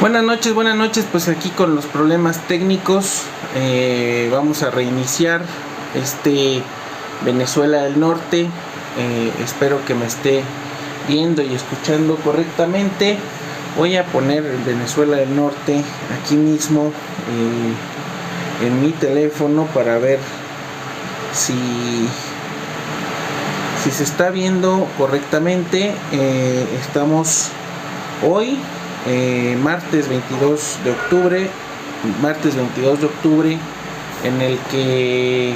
Buenas noches, pues aquí con los problemas técnicos vamos a reiniciar Venezuela del Norte. Espero que me esté viendo y escuchando correctamente. Voy a poner Venezuela del Norte aquí mismo en mi teléfono para ver si se está viendo correctamente. Estamos hoy martes 22 de octubre, en el que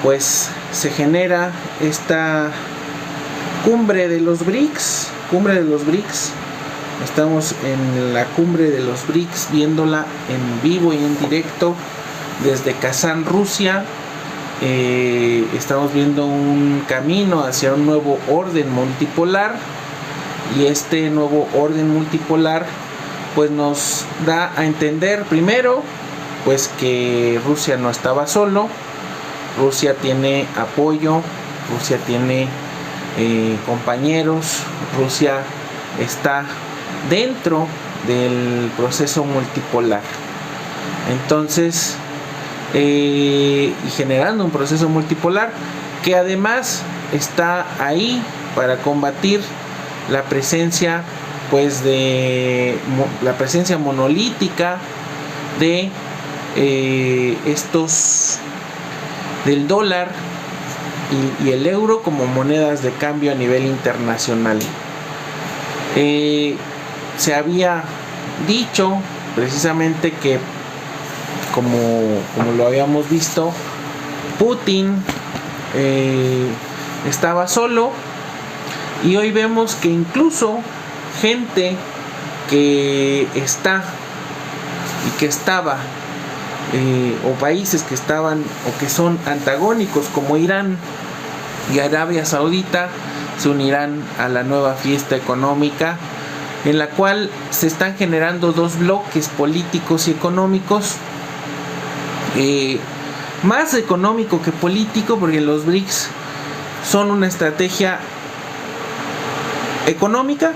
pues se genera esta cumbre de los BRICS. Estamos en la cumbre de los BRICS, viéndola en vivo y en directo desde Kazán, Rusia. Estamos viendo un camino hacia un nuevo orden multipolar, y este nuevo orden multipolar pues nos da a entender primero pues que Rusia no estaba solo. Rusia tiene apoyo, Rusia tiene compañeros, Rusia está dentro del proceso multipolar. Entonces, y generando un proceso multipolar que además está ahí para combatir la presencia la presencia monolítica de del dólar y el euro como monedas de cambio a nivel internacional. Se había dicho precisamente que como lo habíamos visto, Putin estaba solo, y hoy vemos que incluso gente que está y que estaba o países que estaban o que son antagónicos como Irán y Arabia Saudita se unirán a la nueva fiesta económica, en la cual se están generando dos bloques políticos y económicos, más económico que político, porque los BRICS son una estrategia económica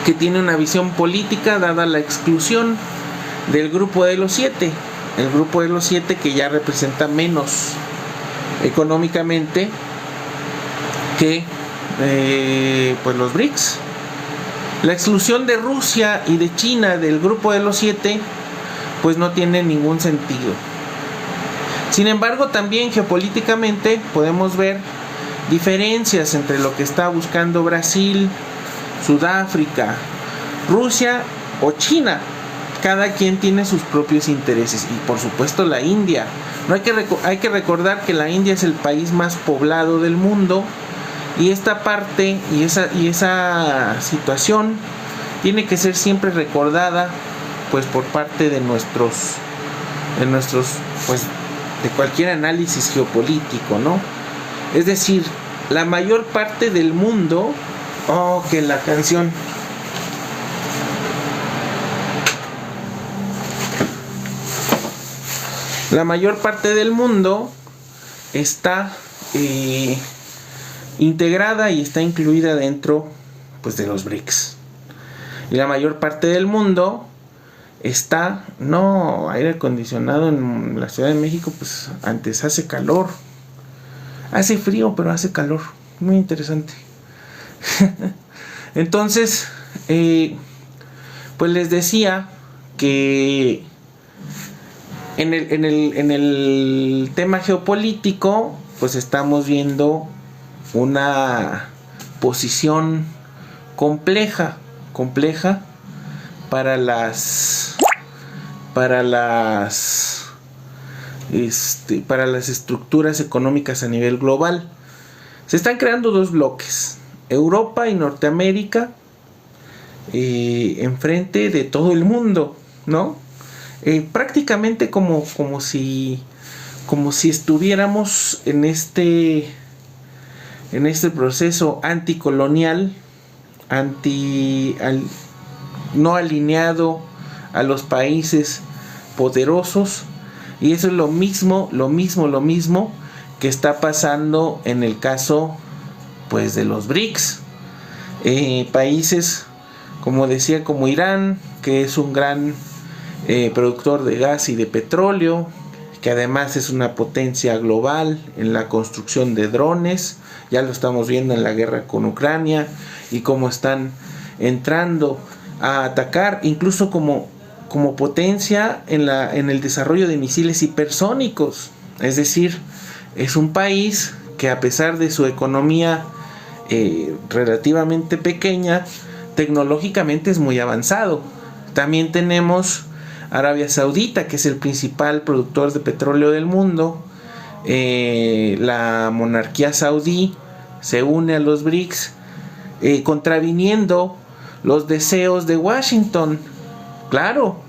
que tiene una visión política, dada la exclusión del grupo de los 7, el grupo de los 7 que ya representa menos económicamente que pues los BRICS. La exclusión de Rusia y de China del grupo de los 7 pues no tiene ningún sentido. Sin embargo, también geopolíticamente podemos ver diferencias entre lo que está buscando Brasil, Sudáfrica, Rusia o China. Cada quien tiene sus propios intereses, y por supuesto la India. Hay que recordar que la India es el país más poblado del mundo, y esta parte y esa situación tiene que ser siempre recordada pues por parte de nuestros pues de cualquier análisis geopolítico, ¿no? Es decir, la mayor parte del mundo, que la canción, la mayor parte del mundo está integrada y está incluida dentro pues de los BRICS. Y la mayor parte del mundo está, aire acondicionado en la Ciudad de México, pues antes hace calor. Hace frío, pero hace calor. Muy interesante. Entonces, pues les decía que en el tema geopolítico, pues estamos viendo una posición compleja para las estructuras económicas a nivel global. Se están creando dos bloques, Europa y Norteamérica, enfrente de todo el mundo, ¿no? Prácticamente como si estuviéramos en este proceso anticolonial, no alineado a los países poderosos. Y eso es lo mismo que está pasando en el caso pues de los BRICS. Países, como decía, como Irán, que es un gran productor de gas y de petróleo, que además es una potencia global en la construcción de drones. Ya lo estamos viendo en la guerra con Ucrania y cómo están entrando a atacar, incluso como potencia en el desarrollo de misiles hipersónicos. Es decir, es un país que, a pesar de su economía relativamente pequeña, tecnológicamente es muy avanzado. También tenemos Arabia Saudita, que es el principal productor de petróleo del mundo. La monarquía saudí se une a los BRICS, contraviniendo los deseos de Washington. Claro,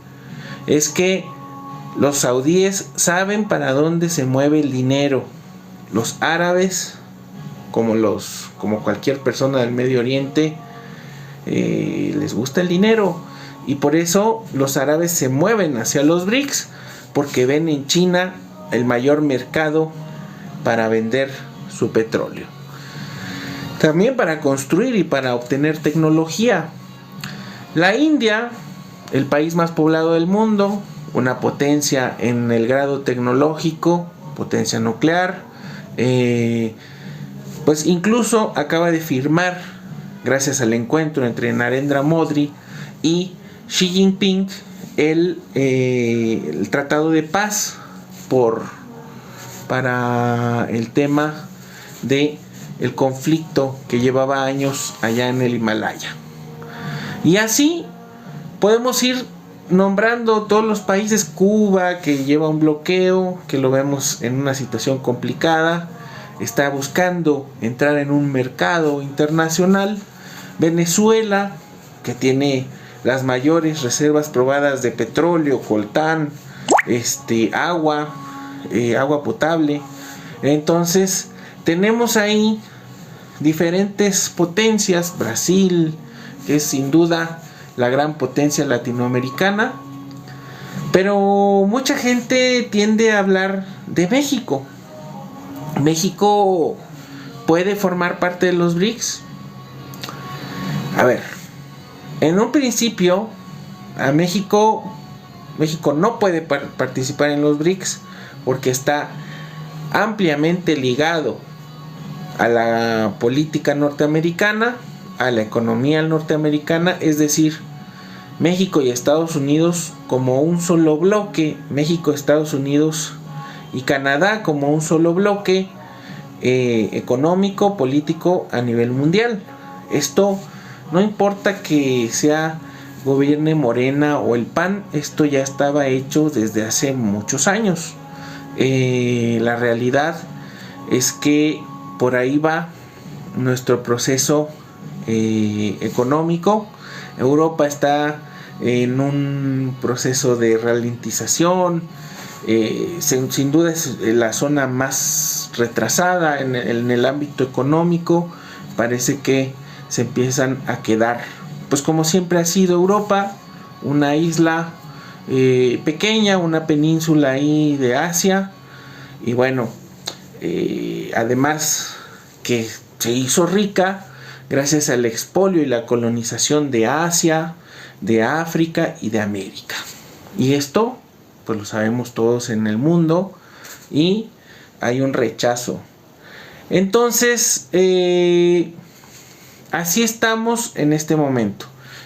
es que los saudíes saben para dónde se mueve el dinero. Los árabes, como cualquier persona del Medio Oriente, les gusta el dinero. Y por eso los árabes se mueven hacia los BRICS, porque ven en China el mayor mercado para vender su petróleo. También para construir y para obtener tecnología. La India, el país más poblado del mundo, una potencia en el grado tecnológico, potencia nuclear, pues incluso acaba de firmar, gracias al encuentro entre Narendra Modi y Xi Jinping, el tratado de paz para el tema de el conflicto que llevaba años allá en el Himalaya. Y así podemos ir nombrando todos los países. Cuba, que lleva un bloqueo, que lo vemos en una situación complicada, está buscando entrar en un mercado internacional. Venezuela, que tiene las mayores reservas probadas de petróleo, coltán, agua potable. Entonces tenemos ahí diferentes potencias. Brasil, que es sin duda la gran potencia latinoamericana, pero mucha gente tiende a hablar de México. ¿México puede formar parte de los BRICS? A ver, en un principio a México no puede participar en los BRICS porque está ampliamente ligado a la política norteamericana, a la economía norteamericana. Es decir, México y Estados Unidos como un solo bloque, México, Estados Unidos y Canadá como un solo bloque económico, político a nivel mundial. Esto no importa que sea gobierne Morena o el PAN, esto ya estaba hecho desde hace muchos años. La realidad es que por ahí va nuestro proceso económico. Europa está en un proceso de ralentización. Sin duda es la zona más retrasada en el ámbito económico. Parece que se empiezan a quedar, pues como siempre ha sido Europa, una isla pequeña, una península ahí de Asia. Y bueno, además que se hizo rica gracias al expolio y la colonización de Asia, de África y de América. Y esto pues lo sabemos todos en el mundo, y hay un rechazo. Entonces así estamos en este momento.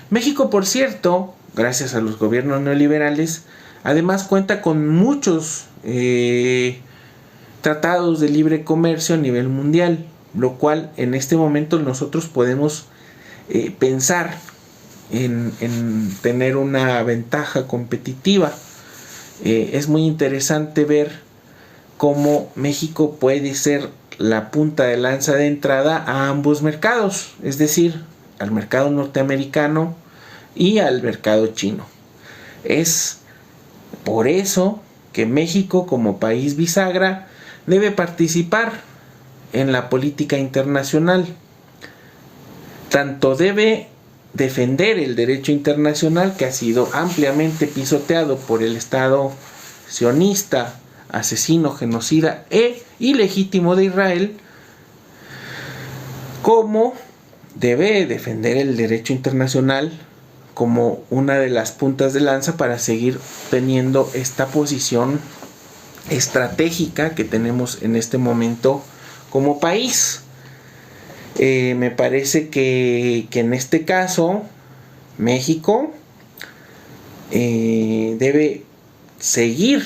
México, por cierto, gracias a los gobiernos neoliberales, además cuenta con muchos tratados de libre comercio a nivel mundial, lo cual en este momento nosotros podemos pensar en tener una ventaja competitiva. Es muy interesante ver cómo México puede ser la punta de lanza de entrada a ambos mercados, es decir, al mercado norteamericano y al mercado chino. Es por eso que México, como país bisagra, debe participar en la política internacional. Tanto debe defender el derecho internacional, que ha sido ampliamente pisoteado por el Estado sionista, asesino, genocida e ilegítimo de Israel, como debe defender el derecho internacional como una de las puntas de lanza para seguir teniendo esta posición estratégica que tenemos en este momento como país. Me parece que en este caso México debe seguir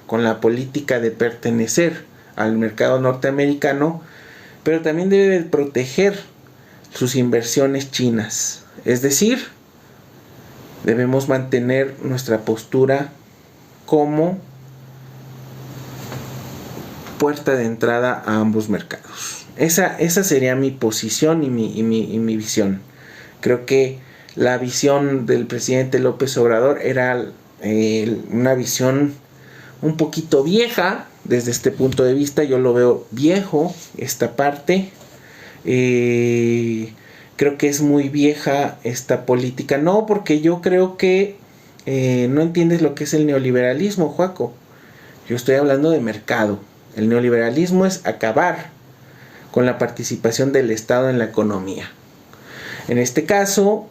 con la política de pertenecer al mercado norteamericano, pero también debe proteger sus inversiones chinas. Es decir, debemos mantener nuestra postura como puerta de entrada a ambos mercados. Esa sería mi posición y mi visión. Creo que la visión del presidente López Obrador era una visión un poquito vieja desde este punto de vista. Yo lo veo viejo, esta parte. Creo que es muy vieja esta política. No, porque yo creo que no entiendes lo que es el neoliberalismo, Joaco. Yo estoy hablando de mercado. El neoliberalismo es acabar con la participación del Estado en la economía. En este caso,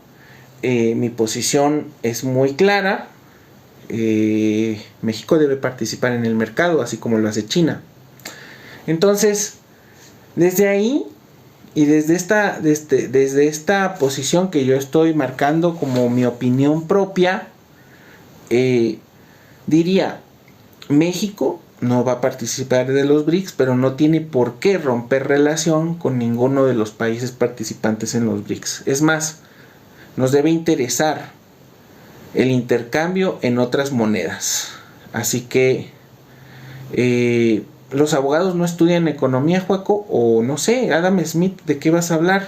mi posición es muy clara. México debe participar en el mercado, así como lo hace China. Entonces, desde ahí y desde esta posición que yo estoy marcando como mi opinión propia, diría, México no va a participar de los BRICS, pero no tiene por qué romper relación con ninguno de los países participantes en los BRICS. Es más, nos debe interesar el intercambio en otras monedas. Así que los abogados no estudian economía, Joaco, o no sé, Adam Smith, ¿de qué vas a hablar?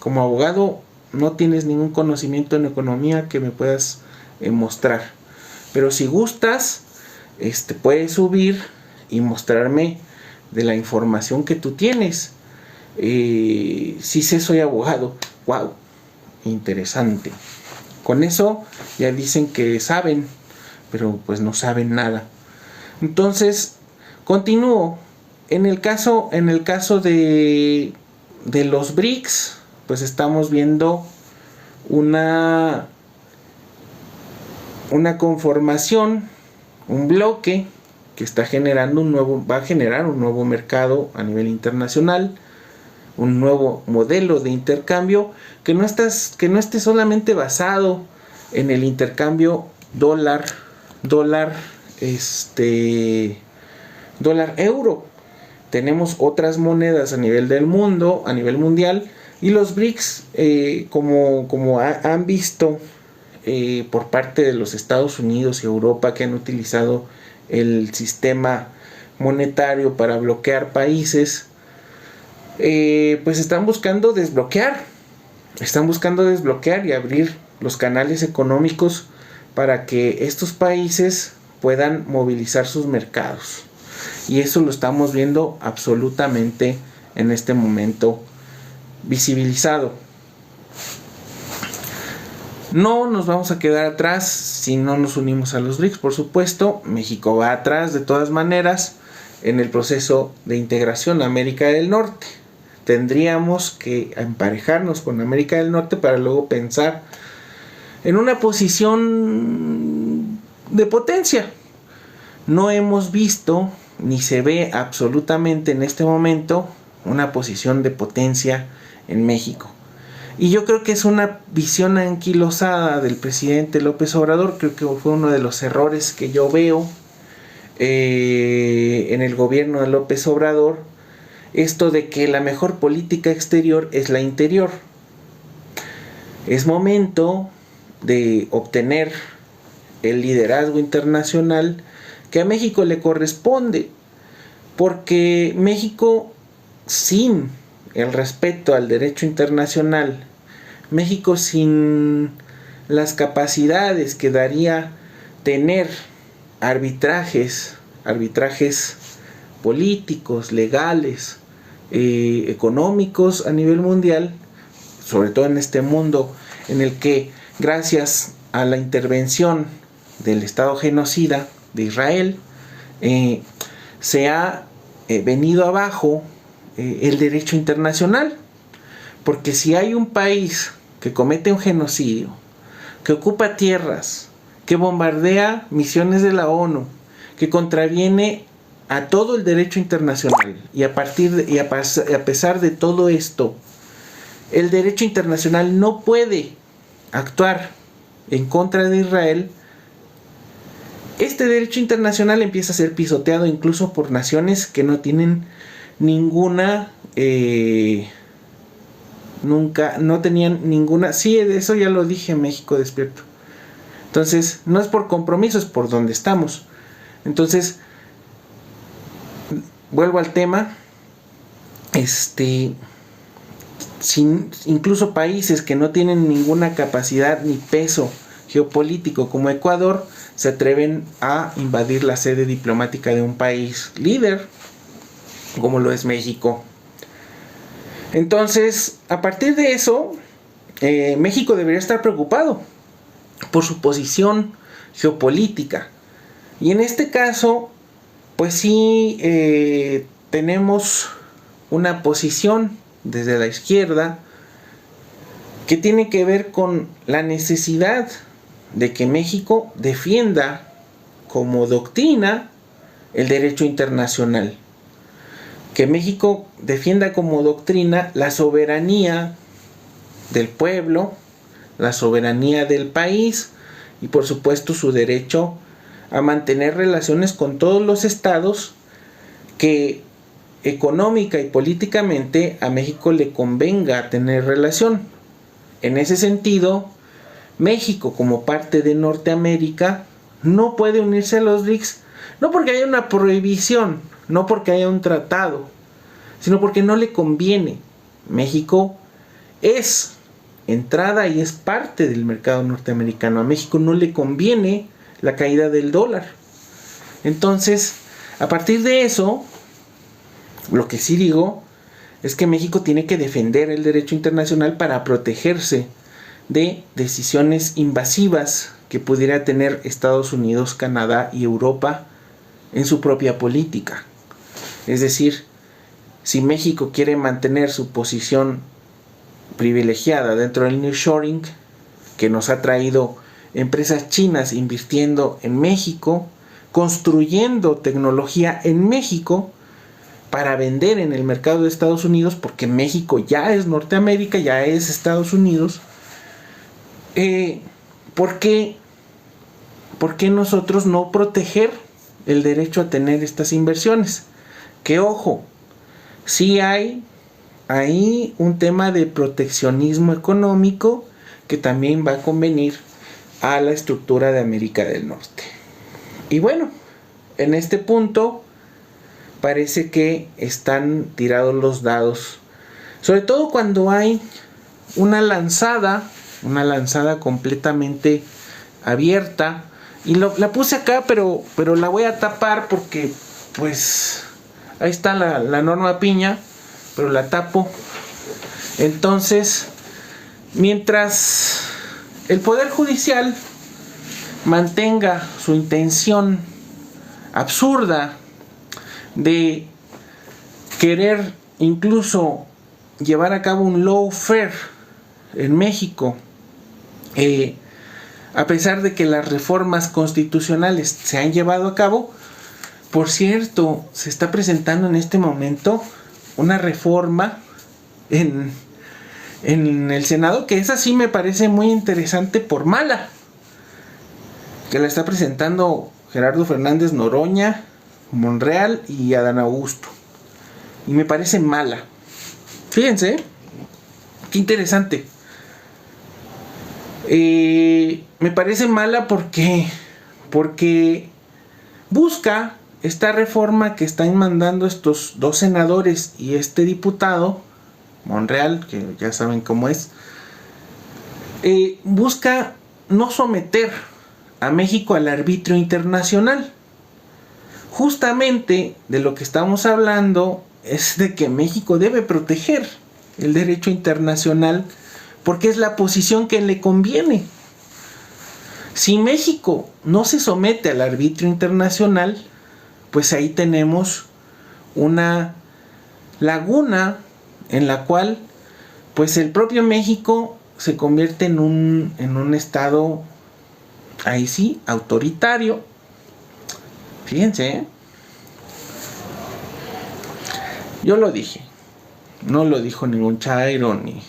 Como abogado no tienes ningún conocimiento en economía que me puedas mostrar. Pero si gustas, puedes subir y mostrarme de la información que tú tienes. Sí sé, soy abogado. Wow, interesante. Con eso ya dicen que saben, pero pues no saben nada. Entonces, continúo. En el caso de los BRICS, pues estamos viendo una conformación, un bloque que está generando va a generar un nuevo mercado a nivel internacional, un nuevo modelo de intercambio que no esté solamente basado en el intercambio dólar euro. Tenemos otras monedas a nivel del mundo, a nivel mundial, y los BRICS, como han visto por parte de los Estados Unidos y Europa, que han utilizado el sistema monetario para bloquear países, pues están buscando desbloquear y abrir los canales económicos para que estos países puedan movilizar sus mercados. Y eso lo estamos viendo absolutamente en este momento visibilizado. No nos vamos a quedar atrás si no nos unimos a los BRICS, por supuesto. México va atrás de todas maneras en el proceso de integración a América del Norte. Tendríamos que emparejarnos con América del Norte para luego pensar en una posición de potencia. No hemos visto ni se ve absolutamente en este momento una posición de potencia en México. Y yo creo que es una visión anquilosada del presidente López Obrador. Creo que fue uno de los errores que yo veo en el gobierno de López Obrador. Esto de que la mejor política exterior es la interior. Es momento de obtener el liderazgo internacional que a México le corresponde. Porque México, sin el respeto al derecho internacional, México sin las capacidades que daría tener arbitrajes políticos, legales, económicos a nivel mundial, sobre todo en este mundo en el que gracias a la intervención del Estado genocida de Israel se ha venido abajo el derecho internacional. Porque si hay un país que comete un genocidio, que ocupa tierras, que bombardea misiones de la ONU, que contraviene a todo el derecho internacional, y a pesar de todo esto, el derecho internacional no puede actuar en contra de Israel, este derecho internacional empieza a ser pisoteado incluso por naciones que no tienen ninguna, no tenían ninguna, sí, de eso ya lo dije, México despierto. Entonces, no es por compromiso, es por donde estamos. Entonces, vuelvo al tema, incluso países que no tienen ninguna capacidad ni peso geopolítico como Ecuador, se atreven a invadir la sede diplomática de un país líder, como lo es México. Entonces, a partir de eso, México debería estar preocupado por su posición geopolítica. Y en este caso, pues sí, tenemos una posición desde la izquierda que tiene que ver con la necesidad de que México defienda como doctrina el derecho internacional. Que México defienda como doctrina la soberanía del pueblo, la soberanía del país y por supuesto su derecho a mantener relaciones con todos los estados que económica y políticamente a México le convenga tener relación. En ese sentido, México como parte de Norteamérica no puede unirse a los BRICS, no porque haya una prohibición, no porque haya un tratado, sino porque no le conviene. México es entrada y es parte del mercado norteamericano. A México no le conviene la caída del dólar. Entonces, a partir de eso, lo que sí digo es que México tiene que defender el derecho internacional para protegerse de decisiones invasivas que pudiera tener Estados Unidos, Canadá y Europa en su propia política. Es decir, si México quiere mantener su posición privilegiada dentro del nearshoring, que nos ha traído empresas chinas invirtiendo en México, construyendo tecnología en México para vender en el mercado de Estados Unidos, porque México ya es Norteamérica, ya es Estados Unidos, ¿por qué nosotros no proteger el derecho a tener estas inversiones? Que ojo, sí hay ahí un tema de proteccionismo económico que también va a convenir a la estructura de América del Norte. Y bueno, en este punto parece que están tirados los dados, sobre todo cuando hay una lanzada completamente abierta, y la puse acá, pero la voy a tapar porque pues ahí está la norma Piña, pero la tapo. Entonces, mientras el Poder Judicial mantenga su intención absurda de querer incluso llevar a cabo un lawfare en México, a pesar de que las reformas constitucionales se han llevado a cabo. Por cierto, se está presentando en este momento una reforma en el Senado, que esa sí me parece muy interesante por mala, que la está presentando Gerardo Fernández Noroña, Monreal y Adán Augusto, y me parece mala. Fíjense, qué interesante. Me parece mala porque busca esta reforma que están mandando estos dos senadores y este diputado Monreal, que ya saben cómo es, busca no someter a México al arbitrio internacional. Justamente de lo que estamos hablando es de que México debe proteger el derecho internacional porque es la posición que le conviene. Si México no se somete al arbitrio internacional, pues ahí tenemos una laguna en la cual pues el propio México se convierte en un estado, ahí sí, autoritario. Fíjense, ¿eh? Yo lo dije, no lo dijo ningún chairo, ni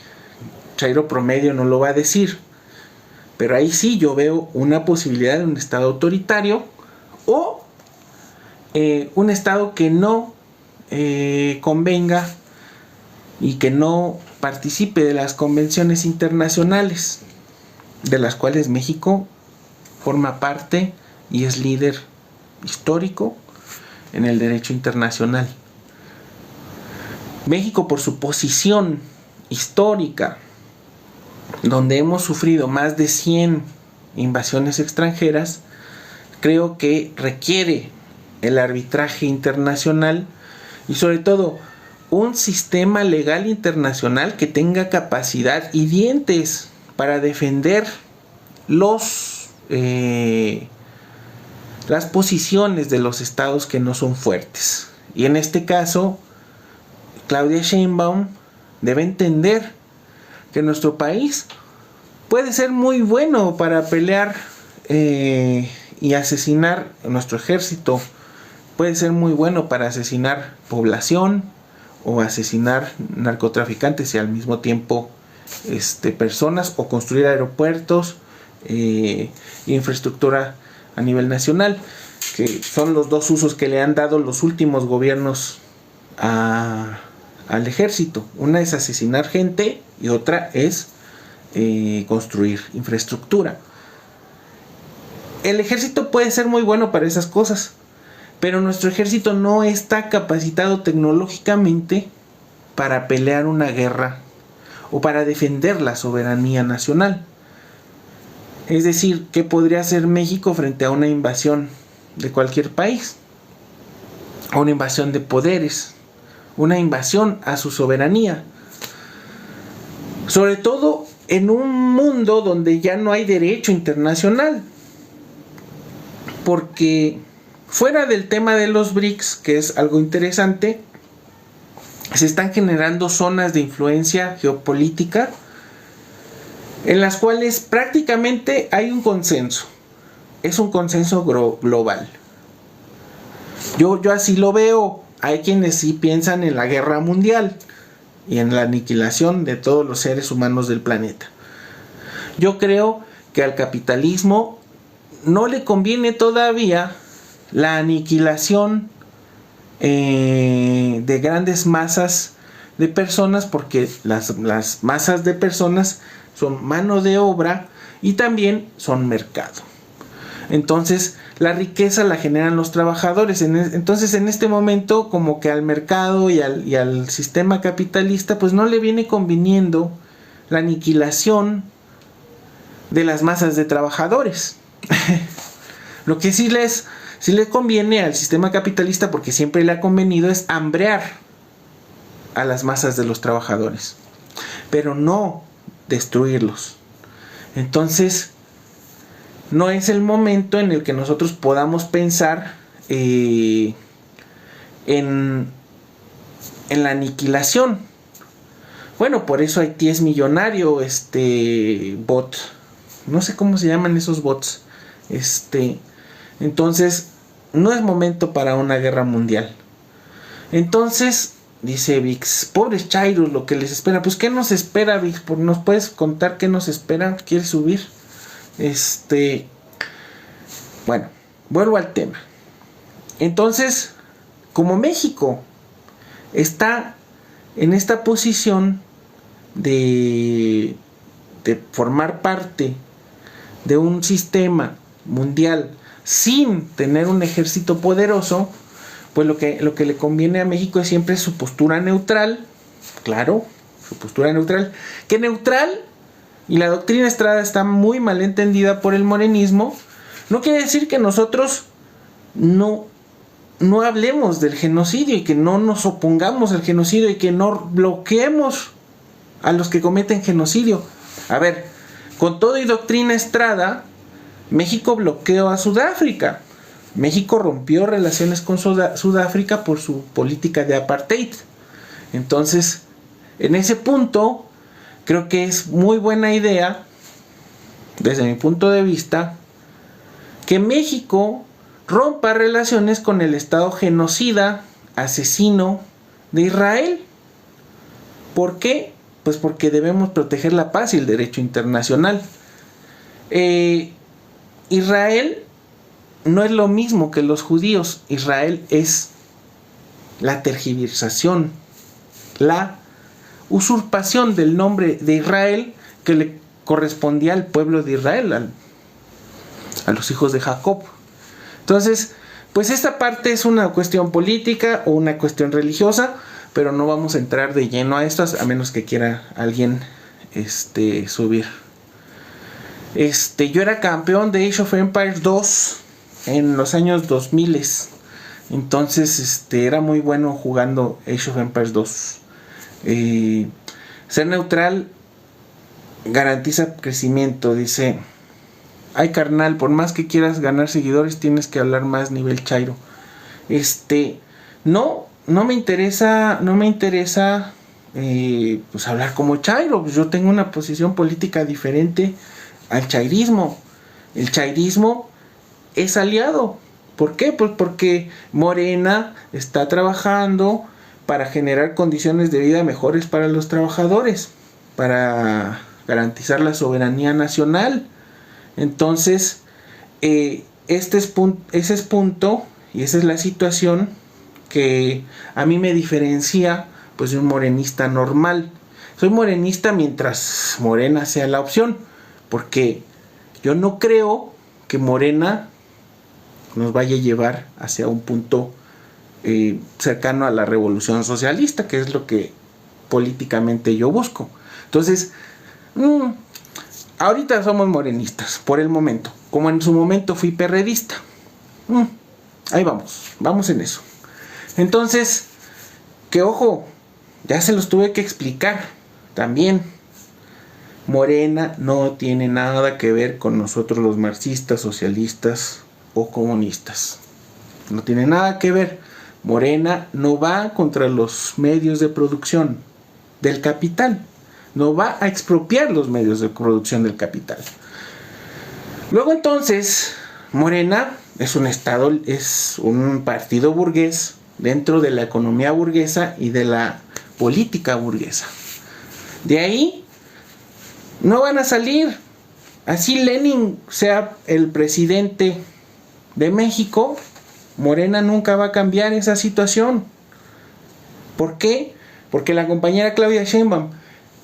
chairo promedio no lo va a decir, pero ahí sí yo veo una posibilidad de un estado autoritario o un estado que no convenga y que no participe de las convenciones internacionales, de las cuales México forma parte y es líder histórico en el derecho internacional. México, por su posición histórica, donde hemos sufrido más de 100 invasiones extranjeras, creo que requiere el arbitraje internacional y sobre todo un sistema legal internacional que tenga capacidad y dientes para defender las posiciones de los estados que no son fuertes. Y en este caso, Claudia Sheinbaum debe entender que nuestro país puede ser muy bueno para pelear y asesinar. Nuestro ejército puede ser muy bueno para asesinar población o asesinar narcotraficantes y al mismo tiempo personas, o construir aeropuertos, infraestructura a nivel nacional, que son los dos usos que le han dado los últimos gobiernos al ejército. Una es asesinar gente y otra es construir infraestructura. El ejército puede ser muy bueno para esas cosas, pero nuestro ejército no está capacitado tecnológicamente para pelear una guerra o para defender la soberanía nacional. Es decir, ¿qué podría hacer México frente a una invasión de cualquier país? A una invasión de poderes, una invasión a su soberanía. Sobre todo en un mundo donde ya no hay derecho internacional. Porque fuera del tema de los BRICS, que es algo interesante, se están generando zonas de influencia geopolítica en las cuales prácticamente hay un consenso. Es un consenso global. Yo así lo veo. Hay quienes sí piensan en la guerra mundial y en la aniquilación de todos los seres humanos del planeta. Yo creo que al capitalismo no le conviene todavía la aniquilación de grandes masas de personas, porque las masas de personas son mano de obra y también son mercado. Entonces la riqueza la generan los trabajadores. Entonces en este momento, como que al mercado y al sistema capitalista pues no le viene conviniendo la aniquilación de las masas de trabajadores. Lo que sí les conviene al sistema capitalista, porque siempre le ha convenido, es hambrear a las masas de los trabajadores, pero no destruirlos. Entonces no es el momento en el que nosotros podamos pensar en la aniquilación. Bueno, por eso Haití es millonario, bot, no sé cómo se llaman esos bots. Entonces no es momento para una guerra mundial. Entonces dice Vix, pobres chairos, lo que les espera. Pues ¿qué nos espera, Vix? ¿Nos puedes contar qué nos espera? ¿Quieres subir? Bueno, vuelvo al tema. Entonces, como México está en esta posición de formar parte de un sistema mundial sin tener un ejército poderoso, pues lo que le conviene a México es siempre su postura neutral. Claro, su postura neutral. Que neutral, y la doctrina Estrada está muy mal entendida por el morenismo, no quiere decir que nosotros no hablemos del genocidio y que no nos opongamos al genocidio y que no bloqueemos a los que cometen genocidio. A ver, con todo y doctrina Estrada, México bloqueó a Sudáfrica. México rompió relaciones con Sudáfrica por su política de apartheid. Entonces, en ese punto, creo que es muy buena idea, desde mi punto de vista, que México rompa relaciones con el Estado genocida, asesino de Israel. ¿Por qué? Pues porque debemos proteger la paz y el derecho internacional. Israel no es lo mismo que los judíos. Israel es la tergiversación, la usurpación del nombre de Israel que le correspondía al pueblo de Israel, a los hijos de Jacob. Entonces, pues esta parte es una cuestión política o una cuestión religiosa, pero no vamos a entrar de lleno a estas, a menos que quiera alguien subir. Yo era campeón de Age of Empires 2 en los años 2000. Entonces, era muy bueno jugando Age of Empires 2. Ser neutral garantiza crecimiento, dice. Ay, carnal, por más que quieras ganar seguidores, tienes que hablar más nivel chairo. No me interesa pues hablar como chairo. Pues yo tengo una posición política diferente al chairismo. El chairismo es aliado. ¿Por qué? Pues porque Morena está trabajando para generar condiciones de vida mejores para los trabajadores, para garantizar la soberanía nacional. Entonces, ese es punto y esa es la situación que a mí me diferencia pues de un morenista normal. Soy morenista mientras Morena sea la opción, porque yo no creo que Morena nos vaya a llevar hacia un punto cercano a la revolución socialista, que es lo que políticamente yo busco. Entonces, ahorita somos morenistas, por el momento. Como en su momento fui perredista. Ahí vamos en eso. Entonces, que ojo, ya se los tuve que explicar también. Morena no tiene nada que ver con nosotros los marxistas, socialistas o comunistas. No tiene nada que ver. Morena no va contra los medios de producción del capital. No va a expropiar los medios de producción del capital. Luego entonces, Morena es un partido burgués dentro de la economía burguesa y de la política burguesa. De ahí no van a salir. Así Lenin sea el presidente de México, Morena nunca va a cambiar esa situación. ¿Por qué? Porque la compañera Claudia Sheinbaum,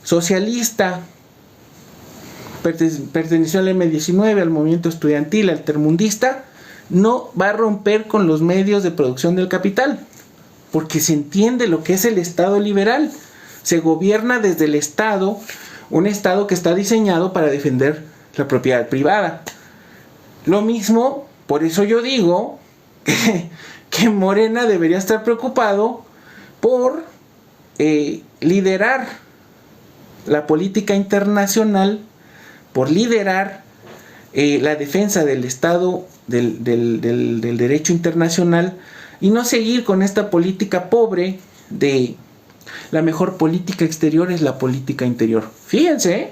socialista, perteneció al M19, al movimiento estudiantil, altermundista, no va a romper con los medios de producción del capital, porque se entiende lo que es el Estado liberal. Se gobierna desde el Estado, un Estado que está diseñado para defender la propiedad privada. Lo mismo, por eso yo digo que Morena debería estar preocupado por liderar la política internacional, por liderar la defensa del Estado, del derecho internacional, y no seguir con esta política pobre de la mejor política exterior es la política interior. Fíjense,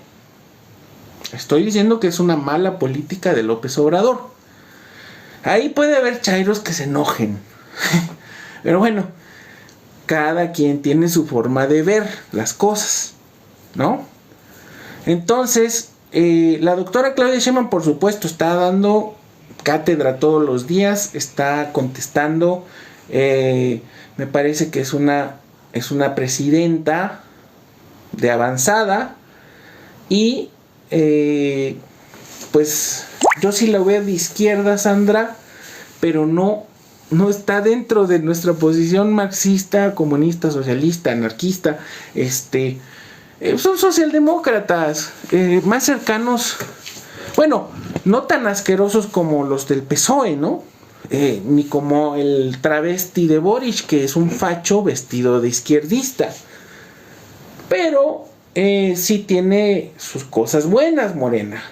estoy diciendo que es una mala política de López Obrador. Ahí puede haber chairos que se enojen, pero bueno, cada quien tiene su forma de ver las cosas, ¿no? Entonces, la doctora Claudia Sheinbaum, por supuesto, está dando cátedra todos los días, está contestando. Me parece que es una presidenta de avanzada y pues yo sí la veo de izquierda, Sandra, pero no está dentro de nuestra posición marxista, comunista, socialista, anarquista. Son socialdemócratas, más cercanos, bueno, no tan asquerosos como los del PSOE, ¿no? Ni como el travesti de Boric, que es un facho vestido de izquierdista. Pero sí tiene sus cosas buenas, Morena.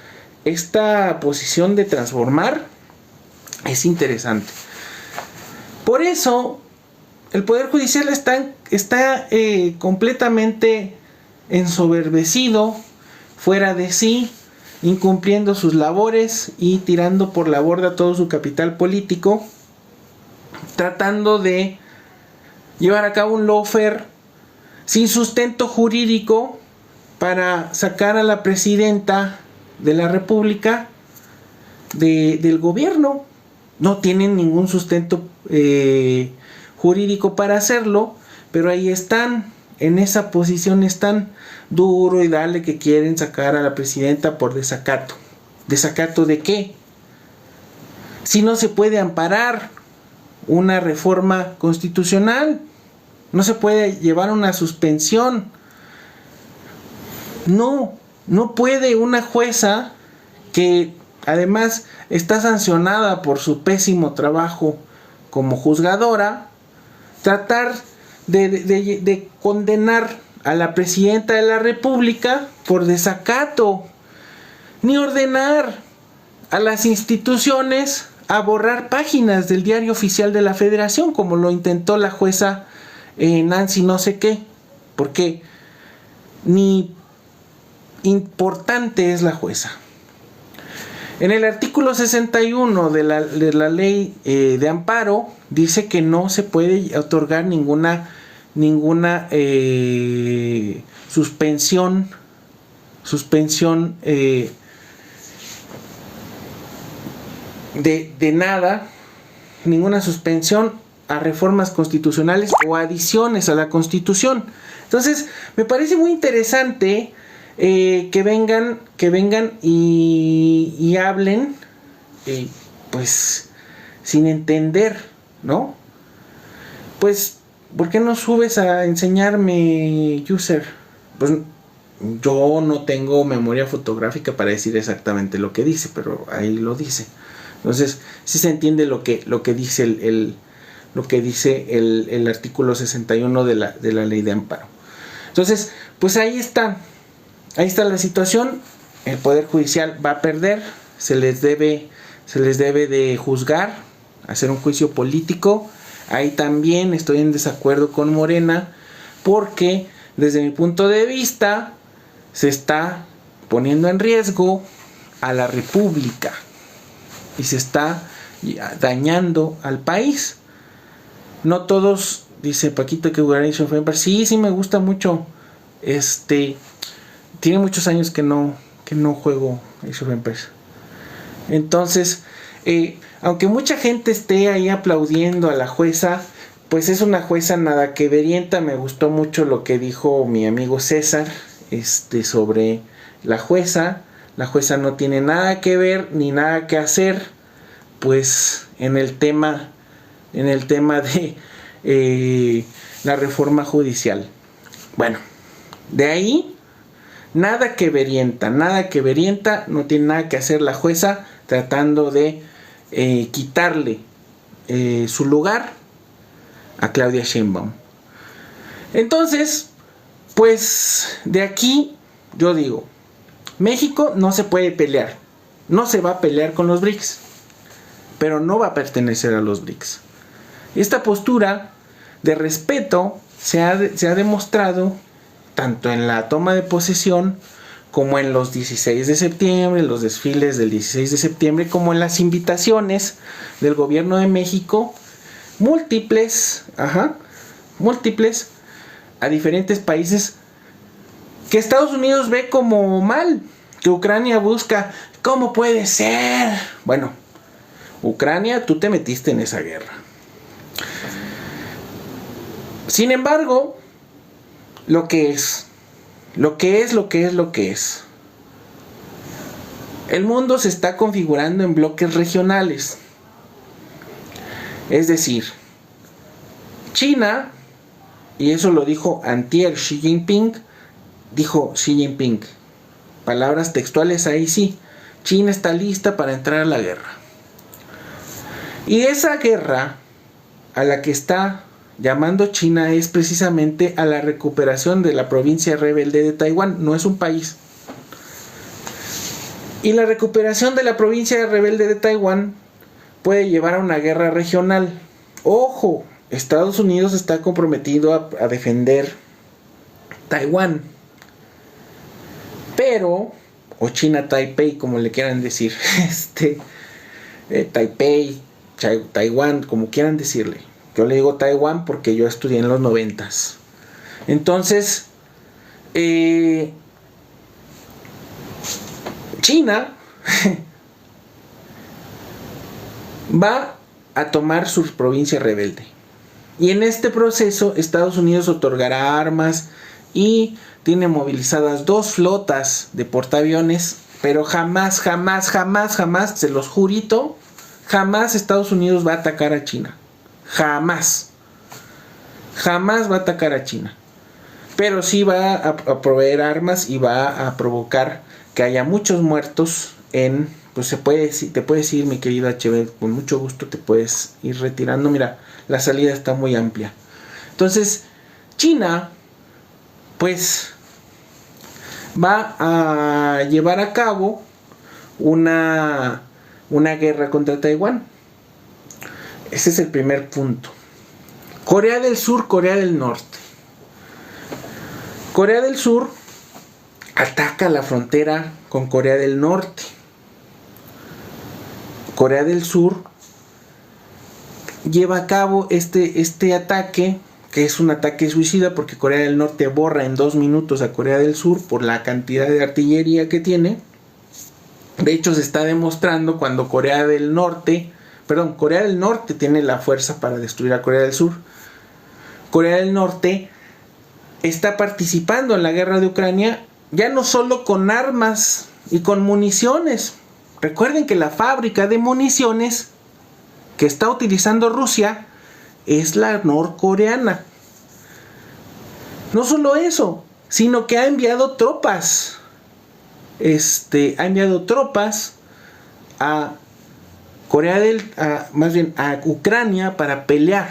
Esta posición de transformar es interesante. Por eso, el Poder Judicial está completamente ensoberbecido, fuera de sí, incumpliendo sus labores y tirando por la borda todo su capital político, tratando de llevar a cabo un lawfare sin sustento jurídico para sacar a la presidenta de la República del gobierno. No tienen ningún sustento jurídico para hacerlo, pero ahí están, en esa posición están, duro y dale que quieren sacar a la presidenta por desacato. ¿Desacato de qué? Si no se puede amparar una reforma constitucional, no se puede llevar una suspensión. No puede una jueza que además está sancionada por su pésimo trabajo como juzgadora, tratar de condenar a la presidenta de la República por desacato, ni ordenar a las instituciones a borrar páginas del Diario Oficial de la Federación, como lo intentó la jueza Nancy no sé qué, porque ni importante es la jueza. En el artículo 61 de la ley de amparo dice que no se puede otorgar ninguna suspensión de nada, ninguna suspensión a reformas constitucionales o adiciones a la Constitución. Entonces, me parece muy interesante que vengan y hablen, pues, sin entender, ¿no? Pues, ¿por qué no subes a enseñarme, user? Pues, yo no tengo memoria fotográfica para decir exactamente lo que dice, pero ahí lo dice. Entonces, sí se entiende lo que dice el artículo 61 de la ley de amparo. Entonces, pues ahí está la situación. El Poder Judicial va a perder, se les debe de juzgar, hacer un juicio político. Ahí también estoy en desacuerdo con Morena, porque desde mi punto de vista se está poniendo en riesgo a la República y se está dañando al país. No todos, dice Paquito, que jugar Age of Empires. Sí me gusta mucho. Tiene muchos años que no juego Age of Empires. Entonces, aunque mucha gente esté ahí aplaudiendo a la jueza, pues es una jueza nada que verienta. Me gustó mucho lo que dijo mi amigo César sobre la jueza. La jueza no tiene nada que ver ni nada que hacer, pues, en el tema de la reforma judicial. Bueno, de ahí nada que verienta, no tiene nada que hacer la jueza tratando de quitarle su lugar a Claudia Sheinbaum. Entonces, pues de aquí yo digo, México no se puede pelear, no se va a pelear con los BRICS, pero no va a pertenecer a los BRICS. Esta postura de respeto se ha demostrado tanto en la toma de posesión como en los 16 de septiembre, los desfiles del 16 de septiembre, como en las invitaciones del gobierno de México, múltiples a diferentes países que Estados Unidos ve como mal, que Ucrania busca. ¿Cómo puede ser? Bueno, Ucrania, tú te metiste en esa guerra. Sin embargo, lo que es. El mundo se está configurando en bloques regionales. Es decir, China, y eso lo dijo antier Xi Jinping, palabras textuales ahí sí, China está lista para entrar a la guerra. Y esa guerra a la que está llamando China es precisamente a la recuperación de la provincia rebelde de Taiwán. No es un país. Y la recuperación de la provincia rebelde de Taiwán puede llevar a una guerra regional. Ojo, Estados Unidos está comprometido a defender Taiwán. Pero, o China Taipei, como le quieran decir, Taipei, Taiwán, como quieran decirle. Yo le digo Taiwán porque yo estudié en los 90s. Entonces, China va a tomar su provincia rebelde. Y en este proceso Estados Unidos otorgará armas y tiene movilizadas 2 flotas de portaaviones, pero jamás, se los jurito, jamás Estados Unidos va a atacar a China. Jamás va a atacar a China. Pero sí va a proveer armas y va a provocar que haya muchos muertos en... Pues te puedes ir, mi querido HB, con mucho gusto te puedes ir retirando. Mira, la salida está muy amplia. Entonces, China, pues, va a llevar a cabo una guerra contra Taiwán. Ese es el primer punto. Corea del Sur, Corea del Norte. Corea del Sur ataca la frontera con Corea del Norte. Corea del Sur lleva a cabo este ataque, que es un ataque suicida porque Corea del Norte borra en 2 minutos a Corea del Sur por la cantidad de artillería que tiene. De hecho, se está demostrando cuando Corea del Norte tiene la fuerza para destruir a Corea del Sur. Corea del Norte está participando en la guerra de Ucrania, ya no solo con armas y con municiones. Recuerden que la fábrica de municiones que está utilizando Rusia es la norcoreana. No solo eso, sino que ha enviado tropas. Ha enviado tropas a a Ucrania para pelear.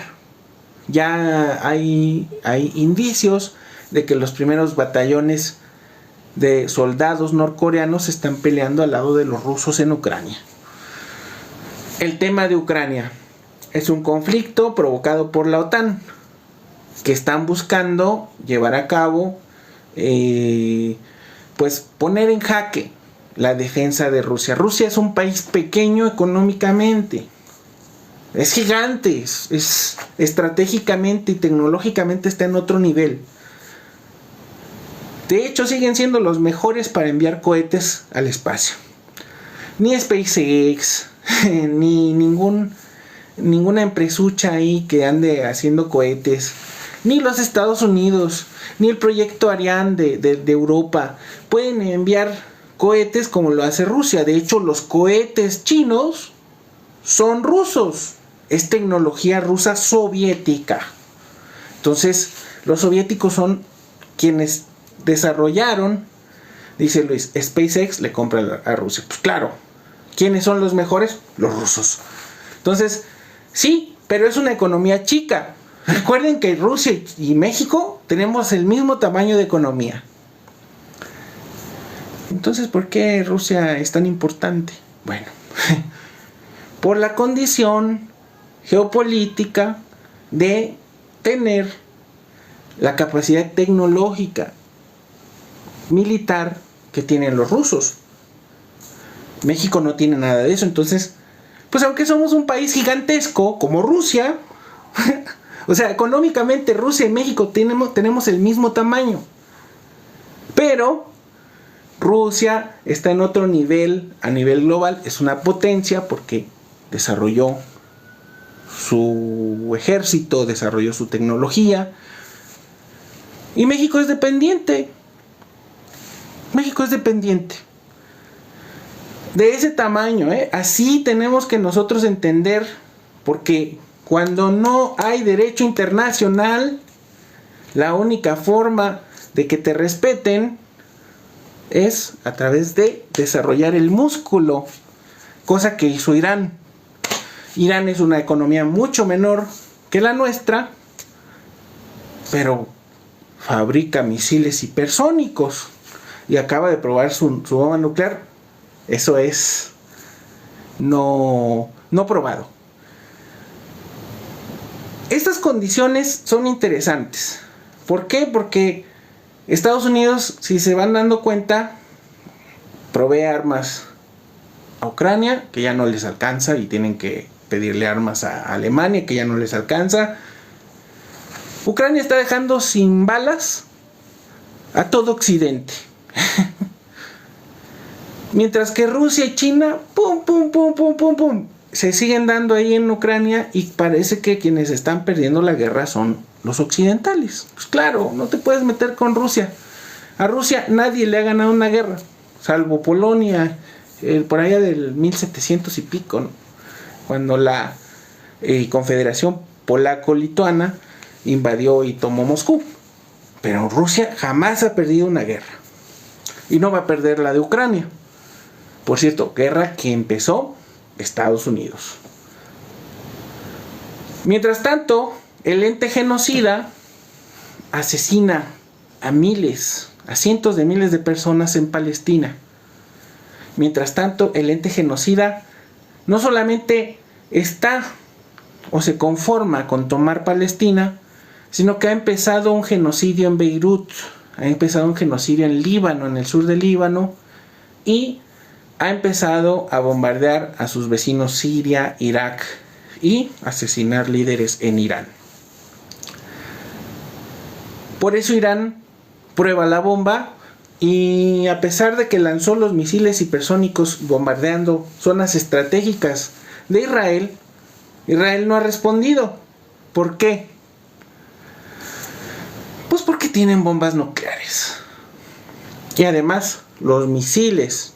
Ya hay indicios de que los primeros batallones de soldados norcoreanos están peleando al lado de los rusos en Ucrania. El tema de Ucrania es un conflicto provocado por la OTAN, que están buscando llevar a cabo, pues poner en jaque la defensa de Rusia. Rusia es un país pequeño económicamente, es gigante, es estratégicamente y tecnológicamente está en otro nivel. De hecho, siguen siendo los mejores para enviar cohetes al espacio. Ni SpaceX, ni ninguna empresucha ahí que ande haciendo cohetes, ni los Estados Unidos, ni el proyecto Ariane de Europa pueden enviar cohetes como lo hace Rusia. De hecho, los cohetes chinos son rusos. Es tecnología rusa soviética. Entonces, los soviéticos son quienes desarrollaron, dice Luis, SpaceX le compra a Rusia. Pues claro, ¿quiénes son los mejores? Los rusos. Entonces, sí, pero es una economía chica. Recuerden que Rusia y México tenemos el mismo tamaño de economía. Entonces, ¿por qué Rusia es tan importante? Bueno, por la condición geopolítica de tener la capacidad tecnológica militar que tienen los rusos. México no tiene nada de eso. Entonces, pues aunque somos un país gigantesco como Rusia, o sea, económicamente Rusia y México tenemos el mismo tamaño, pero Rusia está en otro nivel, a nivel global. Es una potencia porque desarrolló su ejército, desarrolló su tecnología, y México es dependiente. México es dependiente de ese tamaño, Así tenemos que nosotros entender, porque cuando no hay derecho internacional, la única forma de que te respeten es a través de desarrollar el músculo, cosa que hizo Irán. Irán es una economía mucho menor que la nuestra, pero fabrica misiles hipersónicos y acaba de probar su bomba nuclear. Eso es no probado. Estas condiciones son interesantes. ¿Por qué? Porque Estados Unidos, si se van dando cuenta, provee armas a Ucrania, que ya no les alcanza, y tienen que pedirle armas a Alemania, que ya no les alcanza. Ucrania está dejando sin balas a todo Occidente. Mientras que Rusia y China, pum, pum, pum, pum, pum, pum, se siguen dando ahí en Ucrania, y parece que quienes están perdiendo la guerra son los occidentales. Pues claro, no te puedes meter con Rusia. A Rusia nadie le ha ganado una guerra, salvo Polonia, por allá del 1700 y pico, ¿no? Cuando la Confederación Polaco-Lituana invadió y tomó Moscú. Pero Rusia jamás ha perdido una guerra, y no va a perder la de Ucrania. Por cierto, guerra que empezó Estados Unidos. Mientras tanto, el ente genocida asesina a miles, a cientos de miles de personas en Palestina. Mientras tanto, el ente genocida no solamente está o se conforma con tomar Palestina, sino que ha empezado un genocidio en Beirut, ha empezado un genocidio en Líbano, en el sur del Líbano, y ha empezado a bombardear a sus vecinos Siria, Irak, y asesinar líderes en Irán. Por eso Irán prueba la bomba, y a pesar de que lanzó los misiles hipersónicos bombardeando zonas estratégicas de Israel, Israel no ha respondido. ¿Por qué? Pues porque tienen bombas nucleares. Y además, los misiles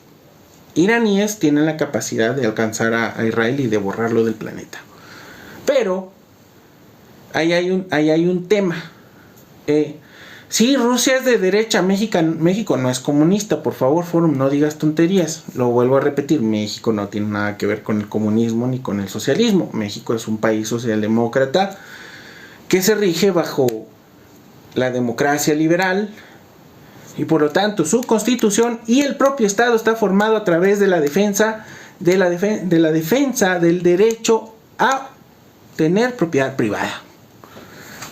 iraníes tienen la capacidad de alcanzar a Israel y de borrarlo del planeta. Pero ahí hay un tema. Sí, Rusia es de derecha, México no es comunista, por favor, Forum, no digas tonterías. Lo vuelvo a repetir, México no tiene nada que ver con el comunismo ni con el socialismo. México es un país socialdemócrata que se rige bajo la democracia liberal, y por lo tanto su constitución y el propio Estado está formado a través de la defensa del derecho a tener propiedad privada.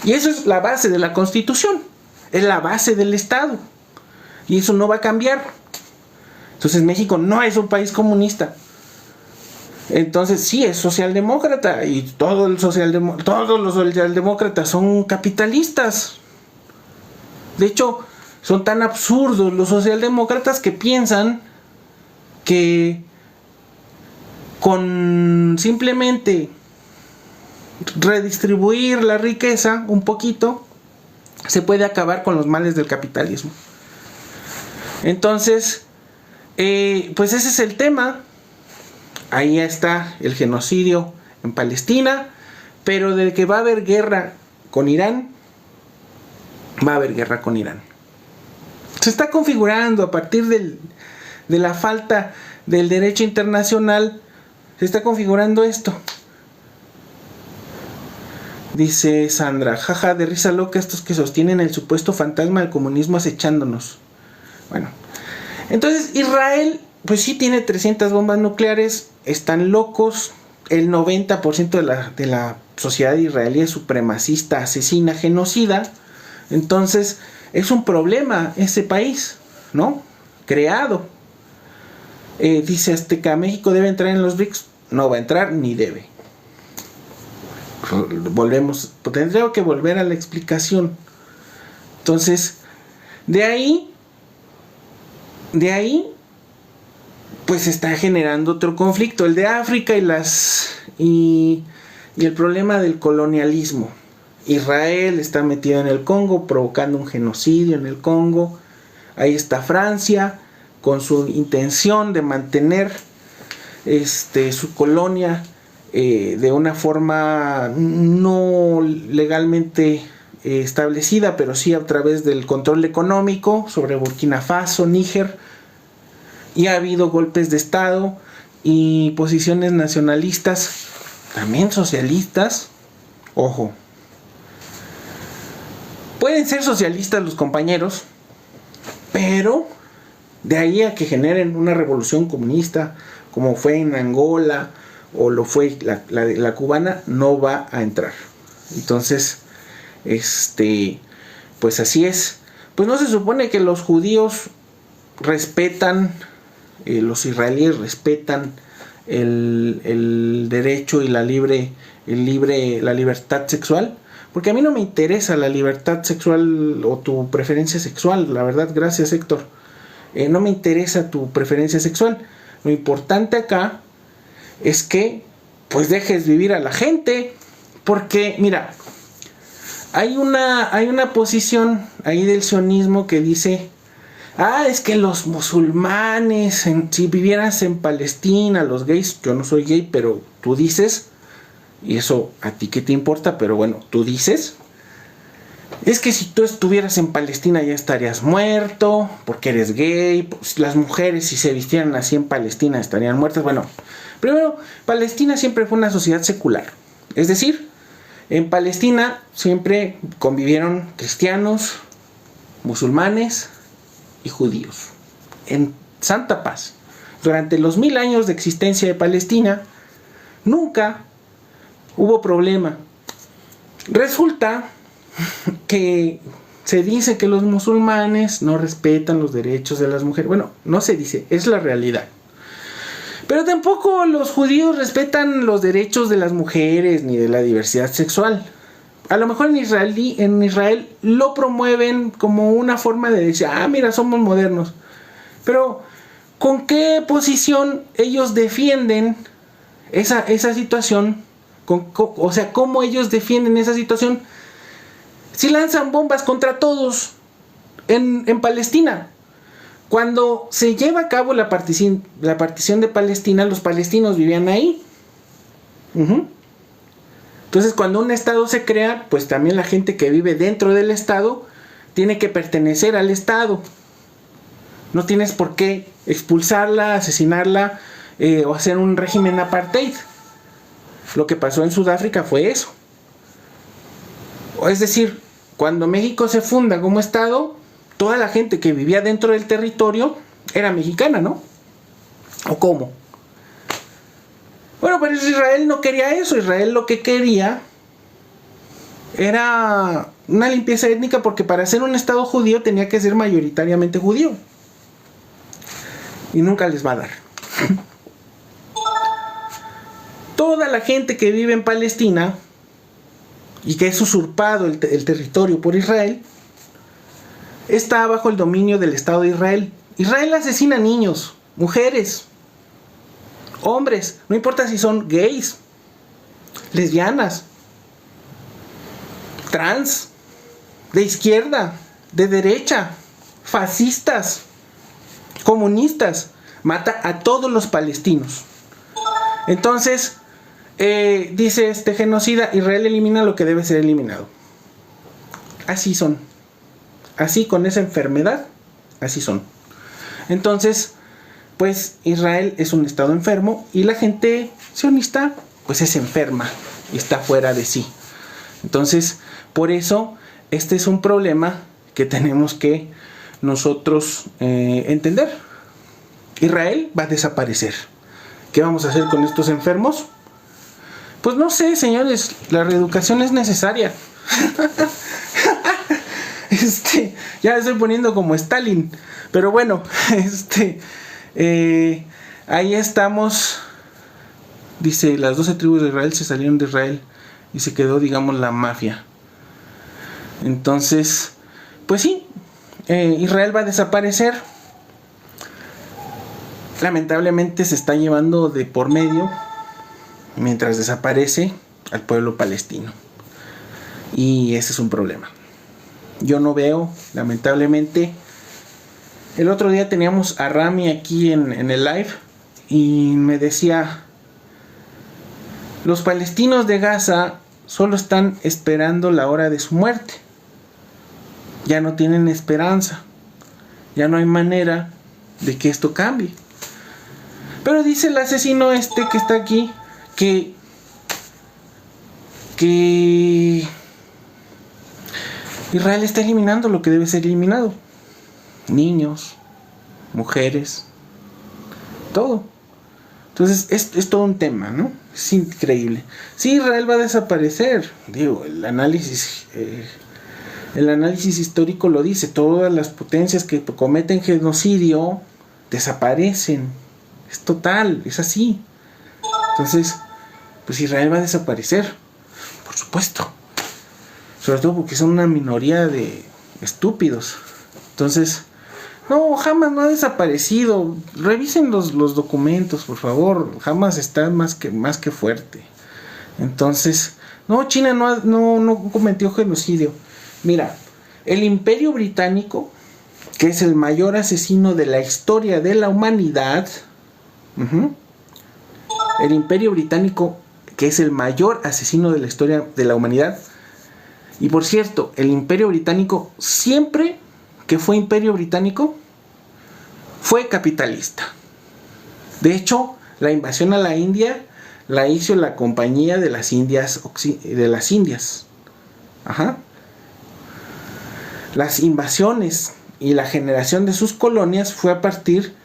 Y eso es la base de la constitución, es la base del Estado, y eso no va a cambiar. Entonces México no es un país comunista. Entonces sí es socialdemócrata, y todos los socialdemócratas son capitalistas. De hecho, son tan absurdos los socialdemócratas que piensan que con simplemente redistribuir la riqueza un poquito se puede acabar con los males del capitalismo. Entonces, pues ese es el tema. Ahí está el genocidio en Palestina, pero de que va a haber guerra con Irán, va a haber guerra con Irán. Se está configurando a partir de la falta del derecho internacional, se está configurando esto. Dice Sandra, jaja, de risa loca estos que sostienen el supuesto fantasma del comunismo acechándonos. Bueno, entonces Israel, pues sí tiene 300 bombas nucleares, están locos. El 90% de la sociedad israelí es supremacista, asesina, genocida. Entonces es un problema ese país, ¿no? Creado. Dice Azteca, ¿México debe entrar en los BRICS? No va a entrar ni debe. Volvemos, tendría que volver a la explicación. Entonces, de ahí, pues está generando otro conflicto, el de África y el problema del colonialismo. Israel está metido en el Congo, provocando un genocidio en el Congo. Ahí está Francia, con su intención de mantener su colonia de una forma no legalmente establecida, pero sí a través del control económico sobre Burkina Faso, Níger. Y ha habido golpes de Estado y posiciones nacionalistas, también socialistas. Ojo, pueden ser socialistas los compañeros, pero de ahí a que generen una revolución comunista como fue en Angola o lo fue la cubana, no va a entrar. Entonces, pues así es. Pues no se supone que los judíos respetan los israelíes respetan el derecho y la libertad sexual, porque a mí no me interesa la libertad sexual o tu preferencia sexual, la verdad, gracias Héctor, no me interesa tu preferencia sexual. Lo importante acá es que pues dejes vivir a la gente, porque mira, hay una posición ahí del sionismo que dice: es que los musulmanes, si vivieras en Palestina, los gays, yo no soy gay, pero tú dices, y eso a ti qué te importa, pero bueno, tú dices, es que si tú estuvieras en Palestina ya estarías muerto, porque eres gay. Pues las mujeres, si se vistieran así en Palestina, estarían muertas. Bueno, primero, Palestina siempre fue una sociedad secular, es decir, en Palestina siempre convivieron cristianos, musulmanes y judíos en santa paz. Durante los 1000 años de existencia de Palestina nunca hubo problema. Resulta que se dice que los musulmanes no respetan los derechos de las mujeres. Bueno, no se dice, es la realidad. Pero tampoco los judíos respetan los derechos de las mujeres ni de la diversidad sexual. A lo mejor en Israel lo promueven como una forma de decir: mira, somos modernos. Pero ¿con qué posición ellos defienden esa situación? O sea, ¿cómo ellos defienden esa situación si lanzan bombas contra todos en Palestina? Cuando se lleva a cabo la partición de Palestina, los palestinos vivían ahí. Entonces, cuando un estado se crea, pues también la gente que vive dentro del estado tiene que pertenecer al estado. No tienes por qué expulsarla, asesinarla o hacer un régimen apartheid. Lo que pasó en Sudáfrica fue eso. Es decir, cuando México se funda como estado, toda la gente que vivía dentro del territorio era mexicana, ¿no? ¿O cómo? Bueno, pero Israel no quería eso. Israel lo que quería era una limpieza étnica, porque para ser un estado judío tenía que ser mayoritariamente judío. Y nunca les va a dar. Toda la gente que vive en Palestina y que es usurpado el territorio por Israel está bajo el dominio del Estado de Israel. Israel asesina niños, mujeres, hombres, no importa si son gays, lesbianas, trans, de izquierda, de derecha, fascistas, comunistas. Mata a todos los palestinos. Entonces, dice este genocida: Israel elimina lo que debe ser eliminado. Así son. Así, con esa enfermedad, así son. Entonces, pues Israel es un estado enfermo y la gente sionista pues es enferma y está fuera de sí. Entonces, por eso este es un problema que tenemos que nosotros entender. Israel va a desaparecer. ¿Qué vamos a hacer con estos enfermos? Pues no sé, señores, la reeducación es necesaria. Ya me estoy poniendo como Stalin, pero bueno, ahí estamos. Dice: las 12 tribus de Israel se salieron de Israel y se quedó, digamos, la mafia. Entonces, pues sí, Israel va a desaparecer. Lamentablemente se está llevando de por medio, mientras desaparece, al pueblo palestino. Y ese es un problema. Yo no veo, lamentablemente. El otro día teníamos a Rami aquí en el live y me decía: los palestinos de Gaza solo están esperando la hora de su muerte. Ya no tienen esperanza. Ya no hay manera de que esto cambie. Pero dice el asesino que está aquí que Israel está eliminando lo que debe ser eliminado. Niños, mujeres, todo. Entonces es todo un tema, ¿no? Es increíble. Sí, Israel va a desaparecer. Digo, el análisis histórico lo dice. Todas las potencias que cometen genocidio desaparecen. Es total, es así. Entonces, pues Israel va a desaparecer, por supuesto. Sobre todo porque son una minoría de estúpidos. Entonces, no, Hamas no ha desaparecido. Revisen los documentos, por favor. Hamas está más que fuerte. Entonces, no, China no cometió genocidio. Mira, el Imperio Británico, que es el mayor asesino de la historia de la humanidad, el Imperio Británico, que es el mayor asesino de la historia de la humanidad. Y por cierto, el Imperio Británico, siempre que fue Imperio Británico, fue capitalista. De hecho, la invasión a la India la hizo la Compañía de las Indias. Las invasiones y la generación de sus colonias fue a partir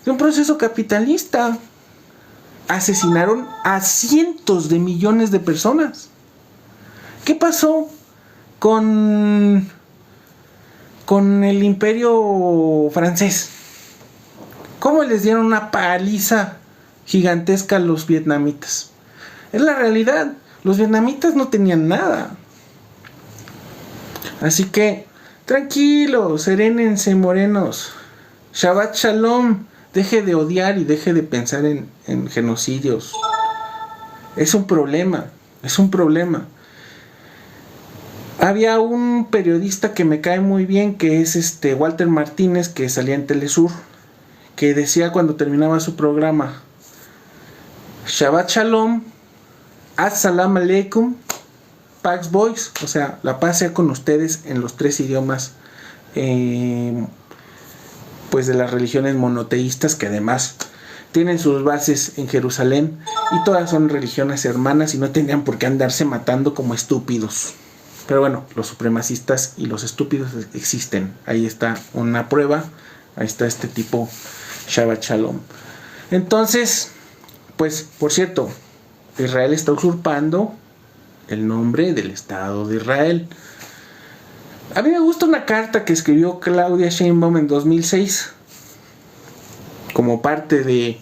de un proceso capitalista. Asesinaron a cientos de millones de personas. ¿Qué pasó con el Imperio francés? ¿Cómo les dieron una paliza gigantesca a los vietnamitas? Es la realidad. Los vietnamitas no tenían nada. Así que, tranquilos, serénense, morenos. Shabbat Shalom. Deje de odiar y deje de pensar en genocidios. Es un problema. Había un periodista que me cae muy bien, que es Walter Martínez, que salía en Telesur, que decía cuando terminaba su programa: Shabbat Shalom, Assalamu Alaikum, Pax Boys, o sea, la paz sea con ustedes en los 3 idiomas pues de las religiones monoteístas, que además tienen sus bases en Jerusalén y todas son religiones hermanas y no tendrían por qué andarse matando como estúpidos. Pero bueno, los supremacistas y los estúpidos existen. Ahí está una prueba. Ahí está este tipo, Shabbat Shalom. Entonces, pues, por cierto, Israel está usurpando el nombre del Estado de Israel. A mí me gusta una carta que escribió Claudia Sheinbaum en 2006 como parte de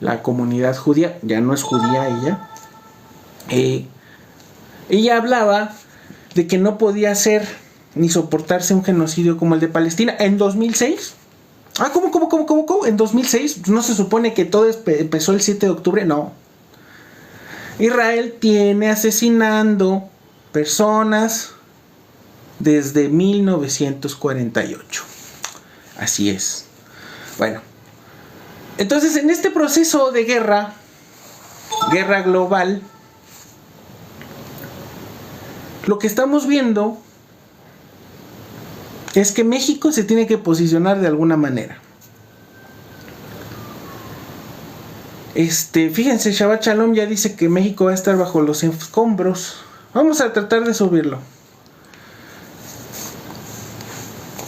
la comunidad judía. Ya no es judía ella. Ella hablaba de que no podía ser ni soportarse un genocidio como el de Palestina en 2006. ¿Cómo? ¿En 2006? ¿No se supone que todo empezó el 7 de octubre? No. Israel tiene asesinando personas desde 1948. Así es. Bueno, entonces en este proceso de guerra global, lo que estamos viendo es que México se tiene que posicionar de alguna manera. Fíjense, Shabbat Shalom ya dice que México va a estar bajo los escombros. Vamos a tratar de subirlo.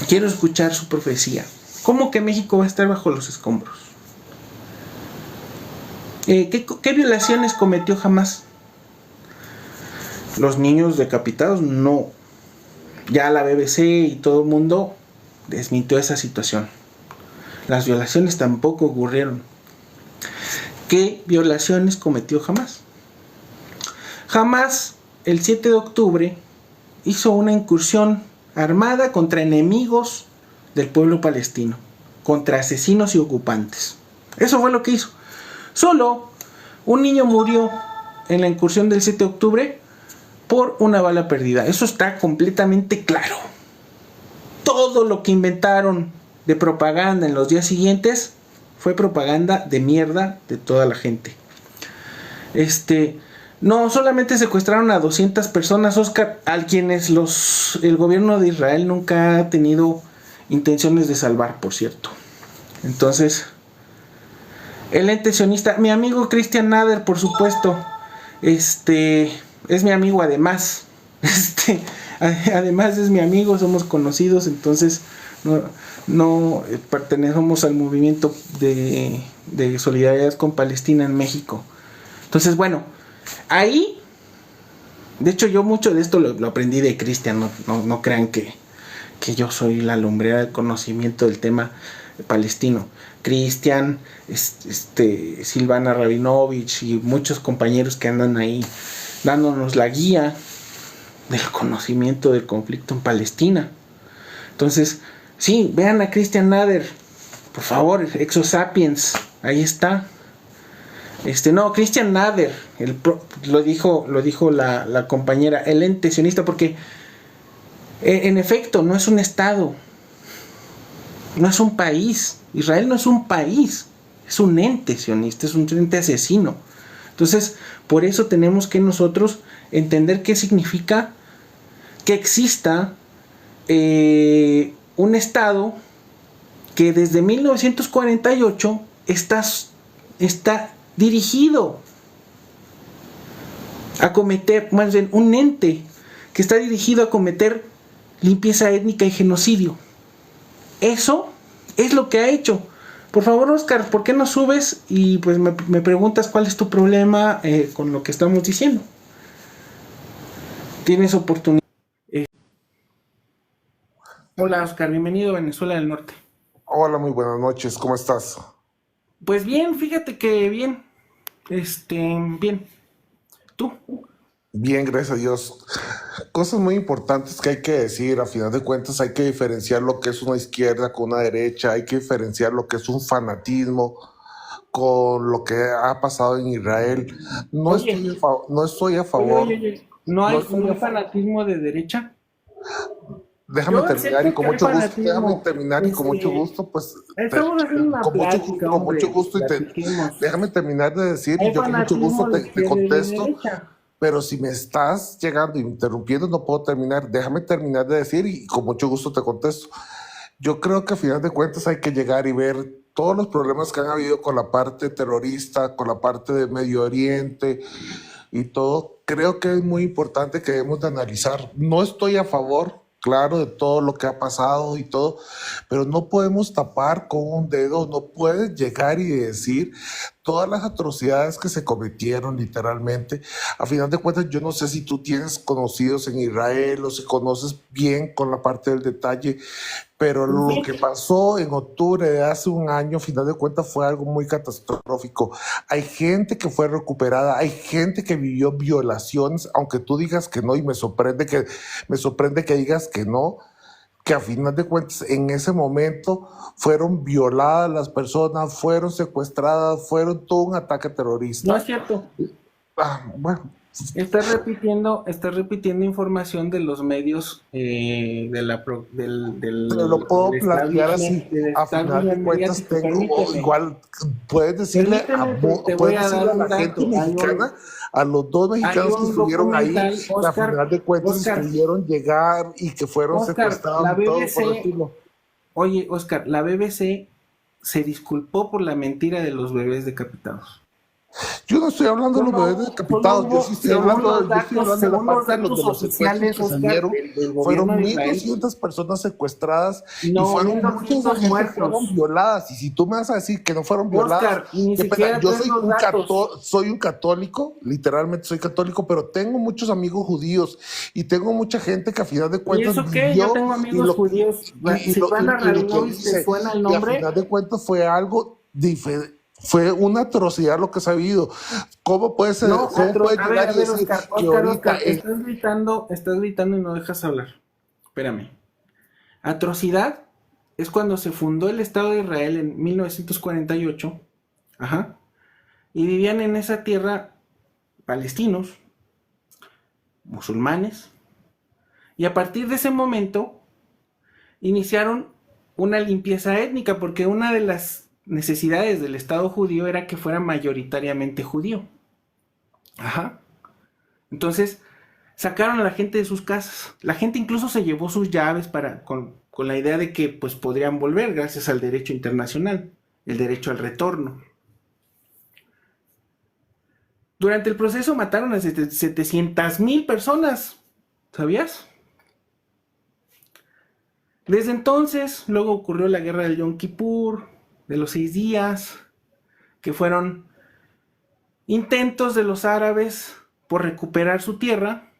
Quiero escuchar su profecía. ¿Cómo que México va a estar bajo los escombros? ¿Qué violaciones cometió Hamas? Los niños decapitados, no. Ya la BBC y todo el mundo desmintió esa situación. Las violaciones tampoco ocurrieron. ¿Qué violaciones cometió Hamas? Hamas, el 7 de octubre, hizo una incursión armada contra enemigos del pueblo palestino, contra asesinos y ocupantes. Eso fue lo que hizo. Solo un niño murió en la incursión del 7 de octubre por una bala perdida. Eso está completamente claro. Todo lo que inventaron de propaganda en los días siguientes fue propaganda de mierda de toda la gente. No solamente secuestraron a 200 personas, Oscar, a quienes el gobierno de Israel nunca ha tenido intenciones de salvar, por cierto. Entonces, el ente sionista, mi amigo Christian Nader, por supuesto, es mi amigo además. Además es mi amigo, somos conocidos, entonces no pertenecemos al movimiento de solidaridad con Palestina en México. Entonces, bueno, ahí, de hecho yo mucho de esto lo aprendí de Cristian, no crean que yo soy la lumbrera del conocimiento del tema palestino. Cristian, Silvana Rabinovich y muchos compañeros que andan ahí dándonos la guía del conocimiento del conflicto en Palestina. Entonces, sí, vean a Christian Nader, por favor, Exosapiens, ahí está. No, Christian Nader, lo dijo la compañera, el ente sionista, porque en efecto no es un estado, no es un país. Israel no es un país, es un ente sionista, es un ente asesino. Entonces, por eso tenemos que nosotros entender qué significa que exista un estado que desde 1948 está dirigido a cometer, más bien un ente que está dirigido a cometer limpieza étnica y genocidio. Eso es lo que ha hecho. Por favor, Oscar, ¿por qué no subes y pues me preguntas cuál es tu problema con lo que estamos diciendo? Tienes oportunidad. Hola, Oscar, bienvenido a Venezuela del Norte. Hola, muy buenas noches, ¿cómo estás? Pues bien, fíjate que bien. Bien. ¿Tú? Bien, gracias a Dios. Cosas muy importantes que hay que decir, a final de cuentas hay que diferenciar lo que es una izquierda con una derecha, hay que diferenciar lo que es un fanatismo con lo que ha pasado en Israel. Oye, No estoy a oye, favor, ¿no no hay, estoy no a hay favor. fanatismo de derecha? Déjame Yo terminar y acepto con que hay mucho gusto, fanatismo. pues, Estamos haciendo una plática, con mucho hombre. gusto, Platiquemos. déjame terminar de decir y Hay yo con mucho gusto fanatismo de te izquierda y de contesto. derecha. Pero si me estás llegando y interrumpiendo, no puedo terminar. Déjame terminar de decir y con mucho gusto te contesto. Yo creo que a final de cuentas hay que llegar y ver todos los problemas que han habido con la parte terrorista, con la parte de Medio Oriente y todo. Creo que es muy importante que debemos de analizar. No estoy a favor, claro, de todo lo que ha pasado y todo, pero no podemos tapar con un dedo, no puedes llegar y decir todas las atrocidades que se cometieron literalmente. A final de cuentas, yo no sé si tú tienes conocidos en Israel o si conoces bien con la parte del detalle, pero lo que Sí. pasó en octubre de hace un año, a final de cuentas, fue algo muy catastrófico. Hay gente que fue recuperada, hay gente que vivió violaciones, aunque tú digas que no, y me sorprende que digas que no, que a final de cuentas en ese momento fueron violadas las personas, fueron secuestradas, fueron todo un ataque No terrorista. es cierto. Bueno, Estás repitiendo información de los medios te lo del puedo plantear establishment, así. A final de cuentas mediático. tengo, o Permíteme. igual Permíteme, te voy puedes a decirle dar a un la gente dato. mexicana, a los dos Hay mexicanos que un estuvieron ahí, documental, que a final de cuentas Oscar, estuvieron llegar y que fueron Oscar, secuestrados la y todo por el BBC, estilo. oye, Oscar, la BBC se disculpó por la mentira de los bebés decapitados. Yo no estoy hablando de los bebés Solo decapitados, hubo, yo estoy hablando de la según los parte datos de los secuestros oficiales, que se Oscar, dieron. del gobierno Fueron de mil Israel, doscientas personas secuestradas y no, fueron mil muchas de doscientos esa gente fueron muertos. violadas. Y si tú me vas a decir que no fueron violadas, Oscar, y ni qué pena. siquiera Yo traes los datos. soy un católico, literalmente soy católico, pero tengo muchos amigos judíos y tengo mucha gente que a final de ¿Y cuentas eso qué? Yo vivió tengo y amigos lo, judíos. Silvana y lo que Rabinovich, ¿te dice. suena el Y a final nombre? de cuentas fue algo diferente. Fue una atrocidad lo que se ha vivido. No, ¿Cómo puedes llegar a y ver, decir Oscar, que ahorita estás gritando y no dejas hablar. Espérame. Atrocidad es cuando se fundó el Estado de Israel en 1948. Ajá. Y vivían en esa tierra palestinos, musulmanes. Y a partir de ese momento iniciaron una limpieza étnica, porque una de las necesidades del Estado judío era que fuera mayoritariamente judío. Ajá. Entonces, sacaron a la gente de sus casas. La gente incluso se llevó sus llaves con la idea de que pues podrían volver gracias al derecho internacional, el derecho al retorno. Durante el proceso mataron a 700,000 personas, ¿sabías? Desde entonces, luego ocurrió la guerra del Yom Kippur, de los 6 días, que fueron intentos de los árabes por recuperar su tierra,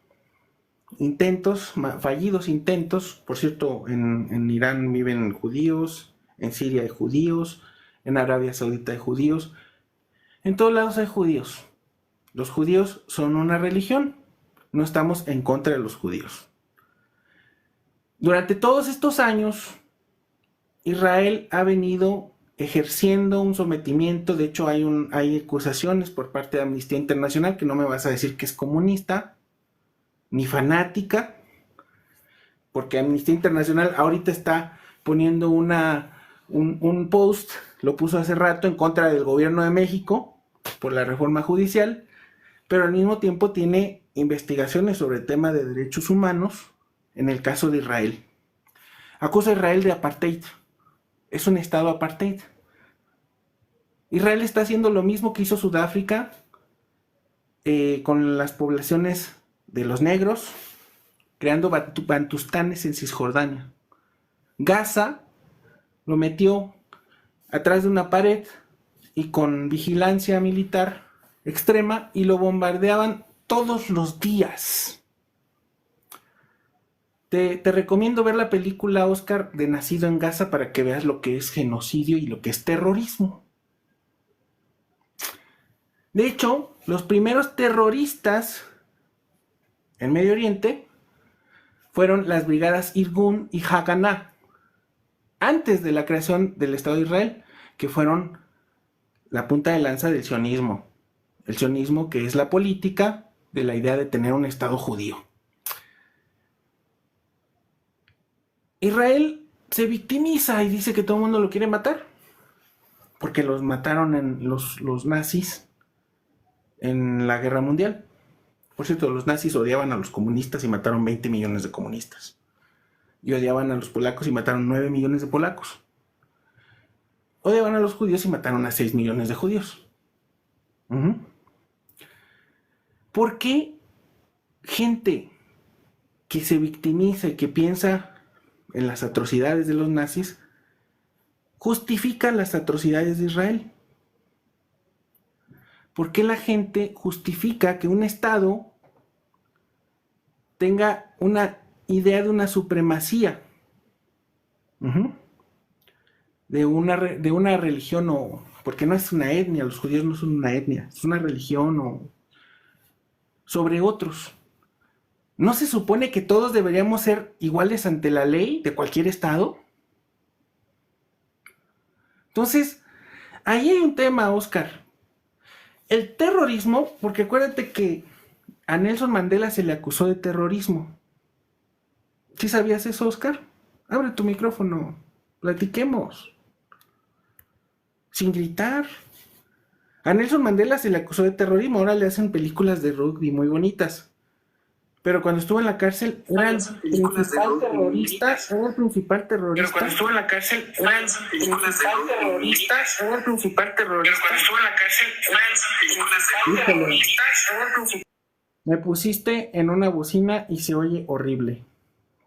fallidos intentos. Por cierto, en Irán viven judíos, en Siria hay judíos, en Arabia Saudita hay judíos, en todos lados hay judíos. Los judíos son una religión, no estamos en contra de los judíos. Durante todos estos años, Israel ha venido ejerciendo un sometimiento. De hecho, hay acusaciones por parte de Amnistía Internacional, que no me vas a decir que es comunista ni fanática, porque Amnistía Internacional ahorita está poniendo un post, lo puso hace rato, en contra del gobierno de México por la reforma judicial, pero al mismo tiempo tiene investigaciones sobre el tema de derechos humanos en el caso de Israel. Acusa a Israel de apartheid. Es un estado apartheid. Israel está haciendo lo mismo que hizo Sudáfrica con las poblaciones de los negros, creando bantustanes en Cisjordania. Gaza lo metió atrás de una pared y con vigilancia militar extrema, y lo bombardeaban todos los días. Te recomiendo ver la película, Oscar, de Nacido en Gaza, para que veas lo que es genocidio y lo que es terrorismo. De hecho, los primeros terroristas en Medio Oriente fueron las brigadas Irgun y Haganah, antes de la creación del Estado de Israel, que fueron la punta de lanza del sionismo. El sionismo, que es la política de la idea de tener un Estado judío. Israel se victimiza y dice que todo el mundo lo quiere matar, porque los mataron los nazis en la Guerra Mundial. Por cierto, los nazis odiaban a los comunistas y mataron 20 millones de comunistas. Y odiaban a los polacos y mataron 9 millones de polacos. Odiaban a los judíos y mataron a 6 millones de judíos. ¿Por qué gente que se victimiza y que piensa en las atrocidades de los nazis justifica las atrocidades de Israel? ¿Por qué la gente justifica que un Estado tenga una idea de una supremacía de una religión, o porque no es una etnia? Los judíos no son una etnia, es una religión, o sobre otros. ¿No se supone que todos deberíamos ser iguales ante la ley de cualquier estado? Entonces, ahí hay un tema, Oscar. El terrorismo, porque acuérdate que a Nelson Mandela se le acusó de terrorismo. ¿Sí sabías eso, Oscar? Abre tu micrófono, platiquemos. Sin gritar. A Nelson Mandela se le acusó de terrorismo, ahora le hacen películas de rugby muy bonitas. Pero cuando estuvo en la cárcel era el principal terrorista. Era el principal terrorista. Pero cuando estuvo en la cárcel era el principal terrorista. Era el principal terrorista. Pero cuando estuvo en la cárcel era el principal terrorista. Me pusiste en una bocina y se oye horrible.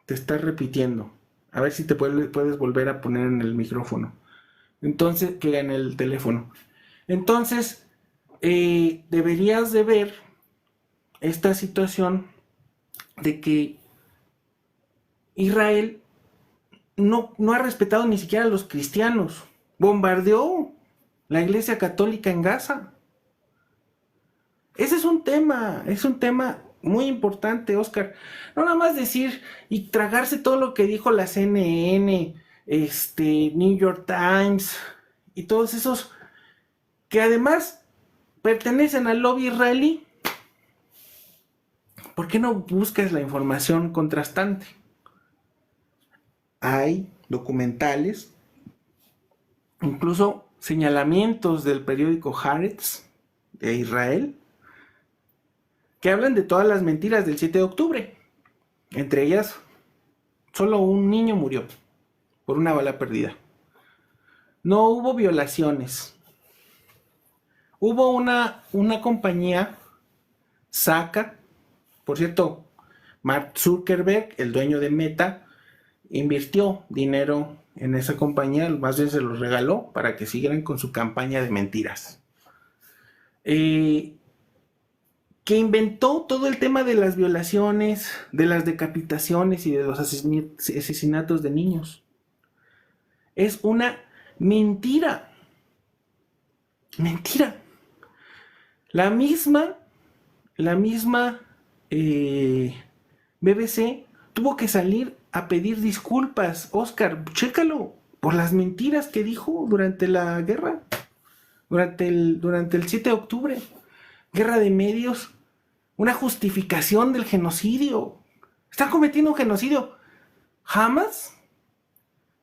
Te estás repitiendo. A ver si te puedes volver a poner en el micrófono. Entonces, que en el teléfono. Entonces, deberías de ver esta situación de que Israel no ha respetado ni siquiera a los cristianos. Bombardeó la iglesia católica en Gaza. Ese es un tema muy importante, Oscar. No nada más decir y tragarse todo lo que dijo la CNN, New York Times y todos esos que además pertenecen al lobby israelí. ¿Por qué no buscas la información contrastante? Hay documentales, incluso señalamientos del periódico Haaretz de Israel, que hablan de todas las mentiras del 7 de octubre. Entre ellas, solo un niño murió por una bala perdida. No hubo violaciones. Hubo una compañía, Saka. Por cierto, Mark Zuckerberg, el dueño de Meta, invirtió dinero en esa compañía, más bien se los regaló para que siguieran con su campaña de mentiras. Que inventó todo el tema de las violaciones, de las decapitaciones y de los asesinatos de niños. Es una mentira. Mentira. La misma BBC tuvo que salir a pedir disculpas. Oscar, chécalo, por las mentiras que dijo durante la guerra, durante el 7 de octubre. Guerra de medios, una justificación del genocidio. Están cometiendo un genocidio. Hamas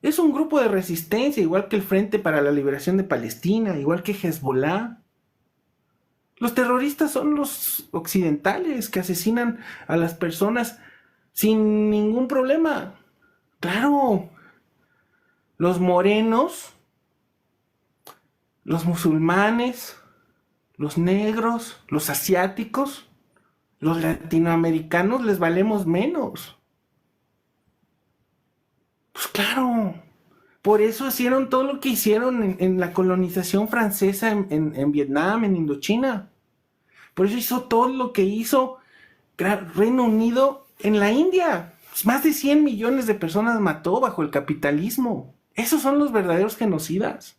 es un grupo de resistencia, igual que el Frente para la Liberación de Palestina, igual que Hezbollah. Los terroristas son los occidentales que asesinan a las personas sin ningún problema. Claro, los morenos, los musulmanes, los negros, los asiáticos, los latinoamericanos les valemos menos. Pues claro, por eso hicieron todo lo que hicieron en la colonización francesa en Vietnam, en Indochina. Por eso hizo todo lo que hizo Reino Unido en la India. Más de 100 millones de personas mató bajo el capitalismo. Esos son los verdaderos genocidas.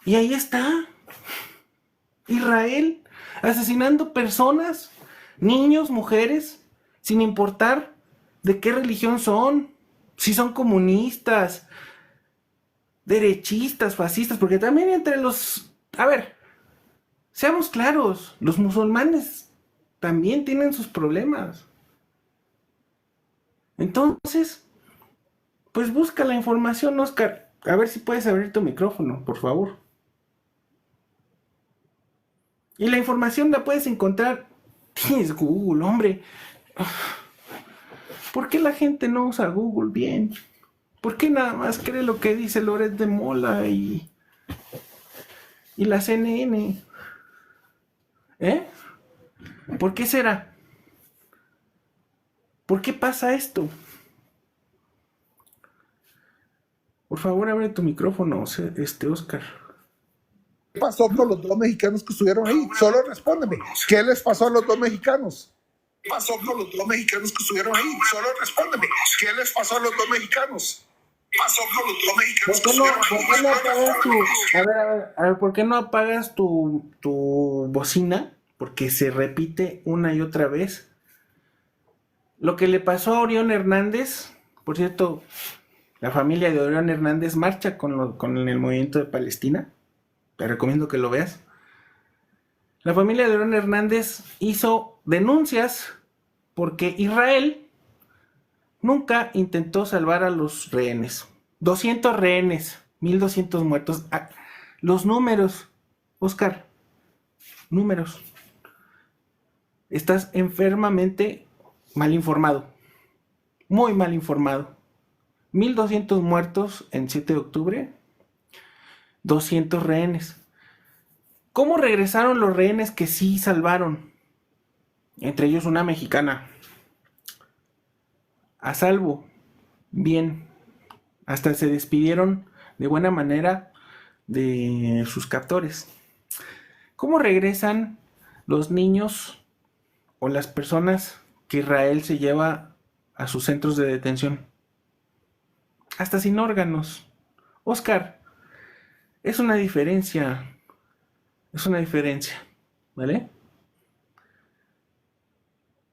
Y ahí está Israel asesinando personas, niños, mujeres, sin importar de qué religión son. Si son comunistas, derechistas, fascistas, porque también entre los... A ver, seamos claros, los musulmanes también tienen sus problemas. Entonces, pues busca la información, Oscar. A ver si puedes abrir tu micrófono, por favor. Y la información la puedes encontrar... Tienes Google, hombre. ¿Por qué la gente no usa Google bien? ¿Por qué nada más cree lo que dice Loret de Mola y la CNN? ¿Eh? ¿Por qué será? ¿Por qué pasa esto? Por favor, abre tu micrófono, Oscar. ¿Qué pasó con los dos mexicanos que estuvieron ahí? Solo respóndeme. ¿Qué les pasó a los dos mexicanos? ¿Qué pasó con los dos mexicanos que estuvieron ahí? Solo respóndeme. ¿Qué les pasó a los dos mexicanos? ¿Qué pasó con los dos mexicanos que estuvieron ahí? ¿Por qué no apagas tu... A ver, ¿por qué no apagas tu bocina? Porque se repite una y otra vez. Lo que le pasó a Orión Hernández, por cierto, la familia de Orión Hernández marcha con el movimiento de Palestina. Te recomiendo que lo veas. La familia de Orión Hernández hizo denuncias porque Israel nunca intentó salvar a los rehenes. 200 rehenes, 1200 muertos. Los números, Oscar, números. Estás enfermamente mal informado. Muy mal informado. 1200 muertos en 7 de octubre. 200 rehenes. ¿Cómo regresaron los rehenes que sí salvaron? Entre ellos una mexicana. A salvo. Bien. Hasta se despidieron de buena manera de sus captores. ¿Cómo regresan los niños o las personas que Israel se lleva a sus centros de detención? Hasta sin órganos. Oscar, es una diferencia. Es una diferencia, ¿vale?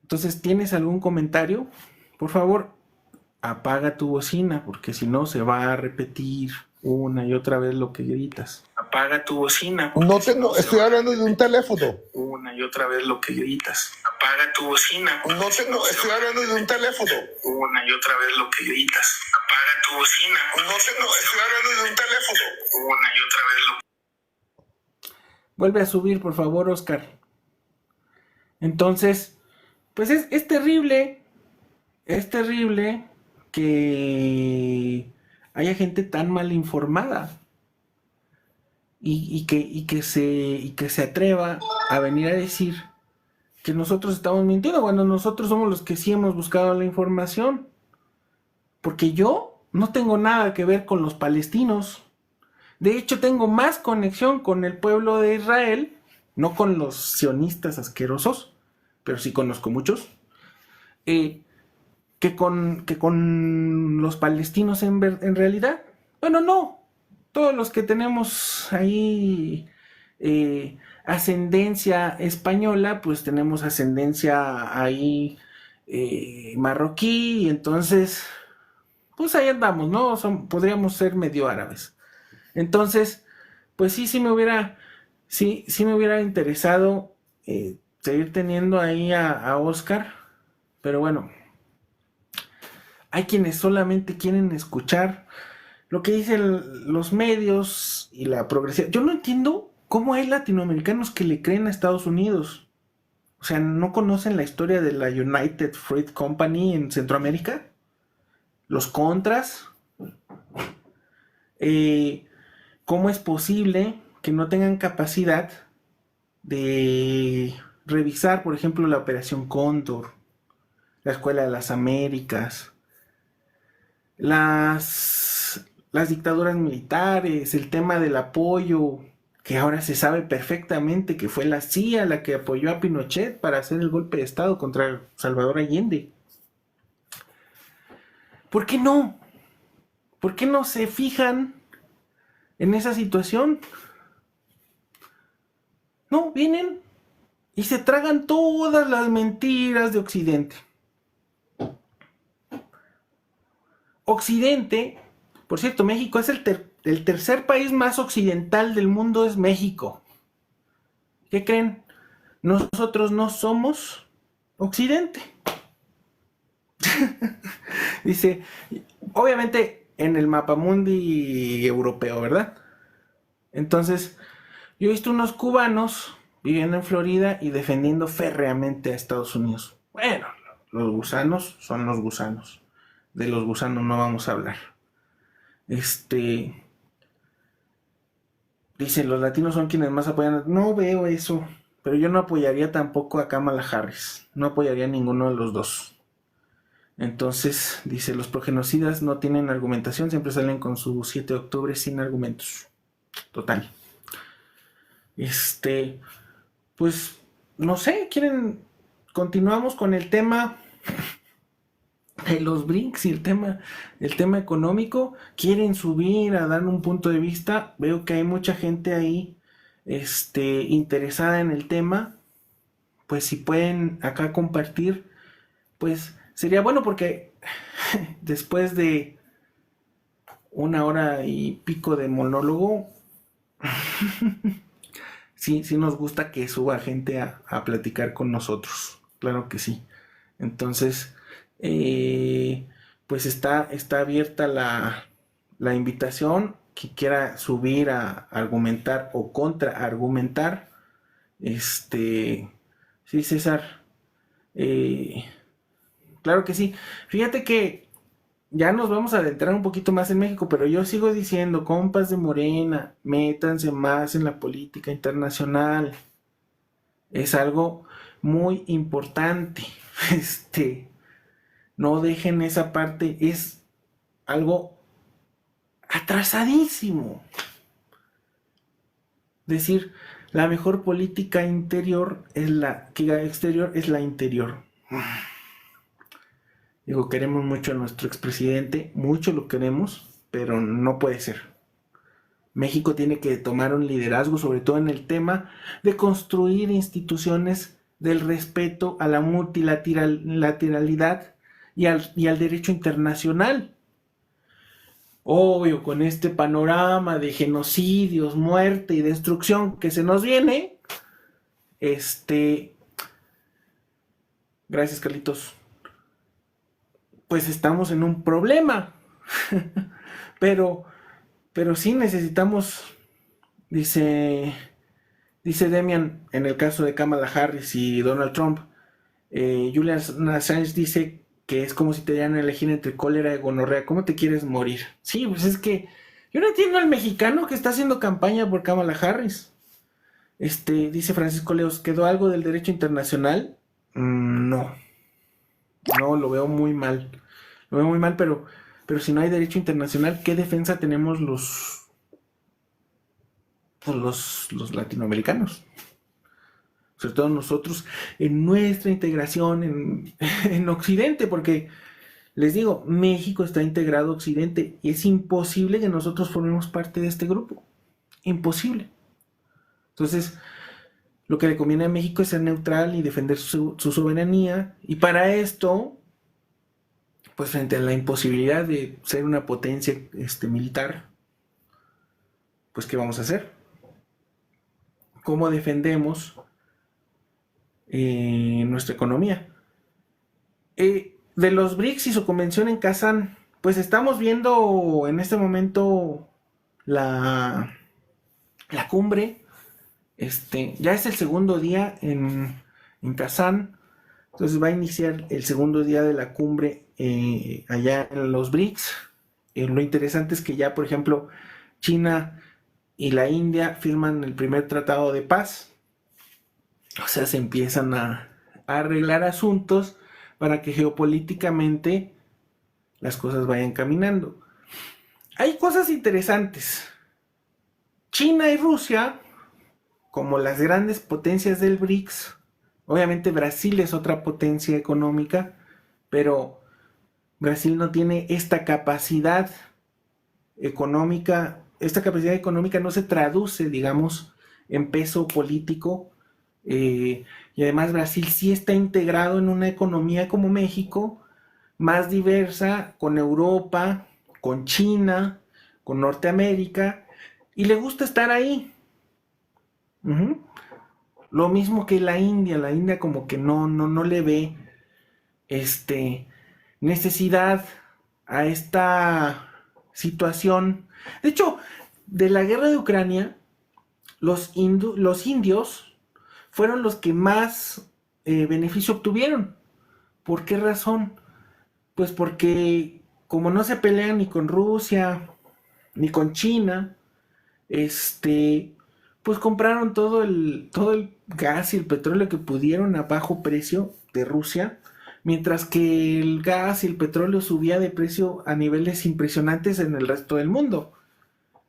Entonces, ¿tienes algún comentario? Por favor, apaga tu bocina, porque si no se va a repetir una y otra vez lo que gritas. Apaga tu bocina. No tengo, estoy hablando de un teléfono. Una y otra vez lo que gritas. Apaga tu bocina. No tengo, estoy hablando de un teléfono. Una y otra vez lo que gritas. Apaga tu bocina. No tengo, estoy hablando de un teléfono. Una y otra vez lo... Vuelve a subir, por favor, Oscar. Entonces, pues es terrible. Es terrible que haya gente tan mal informada y que se atreva a venir a decir que nosotros estamos mintiendo cuando nosotros somos los que sí hemos buscado la información. Porque yo no tengo nada que ver con los palestinos. De hecho, tengo más conexión con el pueblo de Israel, no con los sionistas asquerosos, pero sí conozco muchos, que con los palestinos en realidad. Bueno, no. todos los que tenemos ahí ascendencia española, pues tenemos ascendencia ahí marroquí, y entonces, pues ahí andamos, ¿no? Podríamos ser medio árabes. Entonces, pues sí me hubiera interesado seguir teniendo ahí a Oscar, pero bueno, hay quienes solamente quieren escuchar lo que dicen los medios y la progresión. Yo no entiendo cómo hay latinoamericanos que le creen a Estados Unidos. O sea, ¿no conocen la historia de la United Fruit Company en Centroamérica? Los contras. ¿Cómo es posible que no tengan capacidad de revisar, por ejemplo, la Operación Cóndor, la Escuela de las Américas, las dictaduras militares, el tema del apoyo, que ahora se sabe perfectamente que fue la CIA la que apoyó a Pinochet para hacer el golpe de Estado contra Salvador Allende? ¿Por qué no? ¿Por qué no se fijan en esa situación? No, vienen y se tragan todas las mentiras de Occidente. Occidente, por cierto, México es el tercer país más occidental del mundo, es México. ¿Qué creen? Nosotros no somos Occidente. Dice, obviamente en el mapamundi europeo, ¿verdad? Entonces, yo he visto unos cubanos viviendo en Florida y defendiendo férreamente a Estados Unidos. Bueno, los gusanos son los gusanos. De los gusanos no vamos a hablar. Dice, los latinos son quienes más apoyan. No veo eso, pero yo no apoyaría tampoco a Kamala Harris. No apoyaría a ninguno de los dos. Entonces, dice, los progenocidas no tienen argumentación, siempre salen con su 7 de octubre sin argumentos. Total. Pues, no sé, continuamos con el tema de los BRICS y el tema económico. Quieren subir a dar un punto de vista. Veo que hay mucha gente ahí, interesada en el tema. Pues si pueden acá compartir, pues sería bueno, porque después de 1 hora y pico de monólogo, sí nos gusta que suba gente a platicar con nosotros. Claro que sí. Entonces, pues está abierta la invitación. Que quiera subir a argumentar o contraargumentar. Sí, César. Claro que sí. Fíjate que ya nos vamos a adentrar un poquito más en México, pero yo sigo diciendo, compas de Morena, métanse más en la política internacional. Es algo muy importante. No dejen esa parte, es algo atrasadísimo. Decir, la mejor política exterior es la interior. Digo, queremos mucho a nuestro expresidente, mucho lo queremos, pero no puede ser. México tiene que tomar un liderazgo, sobre todo en el tema de construir instituciones del respeto a la multilateralidad y al derecho internacional. Obvio, con este panorama de genocidios, muerte y destrucción que se nos viene, gracias, Carlitos, pues estamos en un problema. pero sí necesitamos, dice Demian, en el caso de Kamala Harris y Donald Trump. Julian Assange dice que es como si te dieran a elegir entre cólera y gonorrea. ¿Cómo te quieres morir? Sí, pues es que yo no entiendo al mexicano que está haciendo campaña por Kamala Harris. Dice Francisco Leos, ¿quedó algo del derecho internacional? No, lo veo muy mal. Lo veo muy mal, pero si no hay derecho internacional, ¿qué defensa tenemos los latinoamericanos? Sobre todo nosotros, en nuestra integración en Occidente, porque Les digo, México está integrado a Occidente y es imposible que nosotros formemos parte de este grupo. Imposible. Entonces, lo que le conviene a México es ser neutral y defender su soberanía. Y para esto, pues frente a la imposibilidad de ser una potencia militar, pues ¿qué vamos a hacer? ¿Cómo defendemos nuestra economía? De los BRICS y su convención en Kazán, pues estamos viendo en este momento la cumbre. Ya es el segundo día en Kazán. Entonces va a iniciar el segundo día de la cumbre allá en los BRICS. Lo interesante es que ya, por ejemplo, China y la India firman el primer tratado de paz. O sea, se empiezan a arreglar asuntos para que geopolíticamente las cosas vayan caminando. Hay cosas interesantes. China y Rusia, como las grandes potencias del BRICS, obviamente Brasil es otra potencia económica, pero Brasil no tiene esta capacidad económica. Esta capacidad económica no se traduce, digamos, en peso político. Y además Brasil sí está integrado en una economía como México, más diversa, con Europa, con China, con Norteamérica, y le gusta estar ahí. Lo mismo que la India como que no le ve necesidad a esta situación. De hecho, de la guerra de Ucrania, los indios fueron los que más beneficio obtuvieron. ¿Por qué razón? Pues porque como no se pelean ni con Rusia ni con China, pues compraron todo el gas y el petróleo que pudieron a bajo precio de Rusia, mientras que el gas y el petróleo subía de precio a niveles impresionantes en el resto del mundo.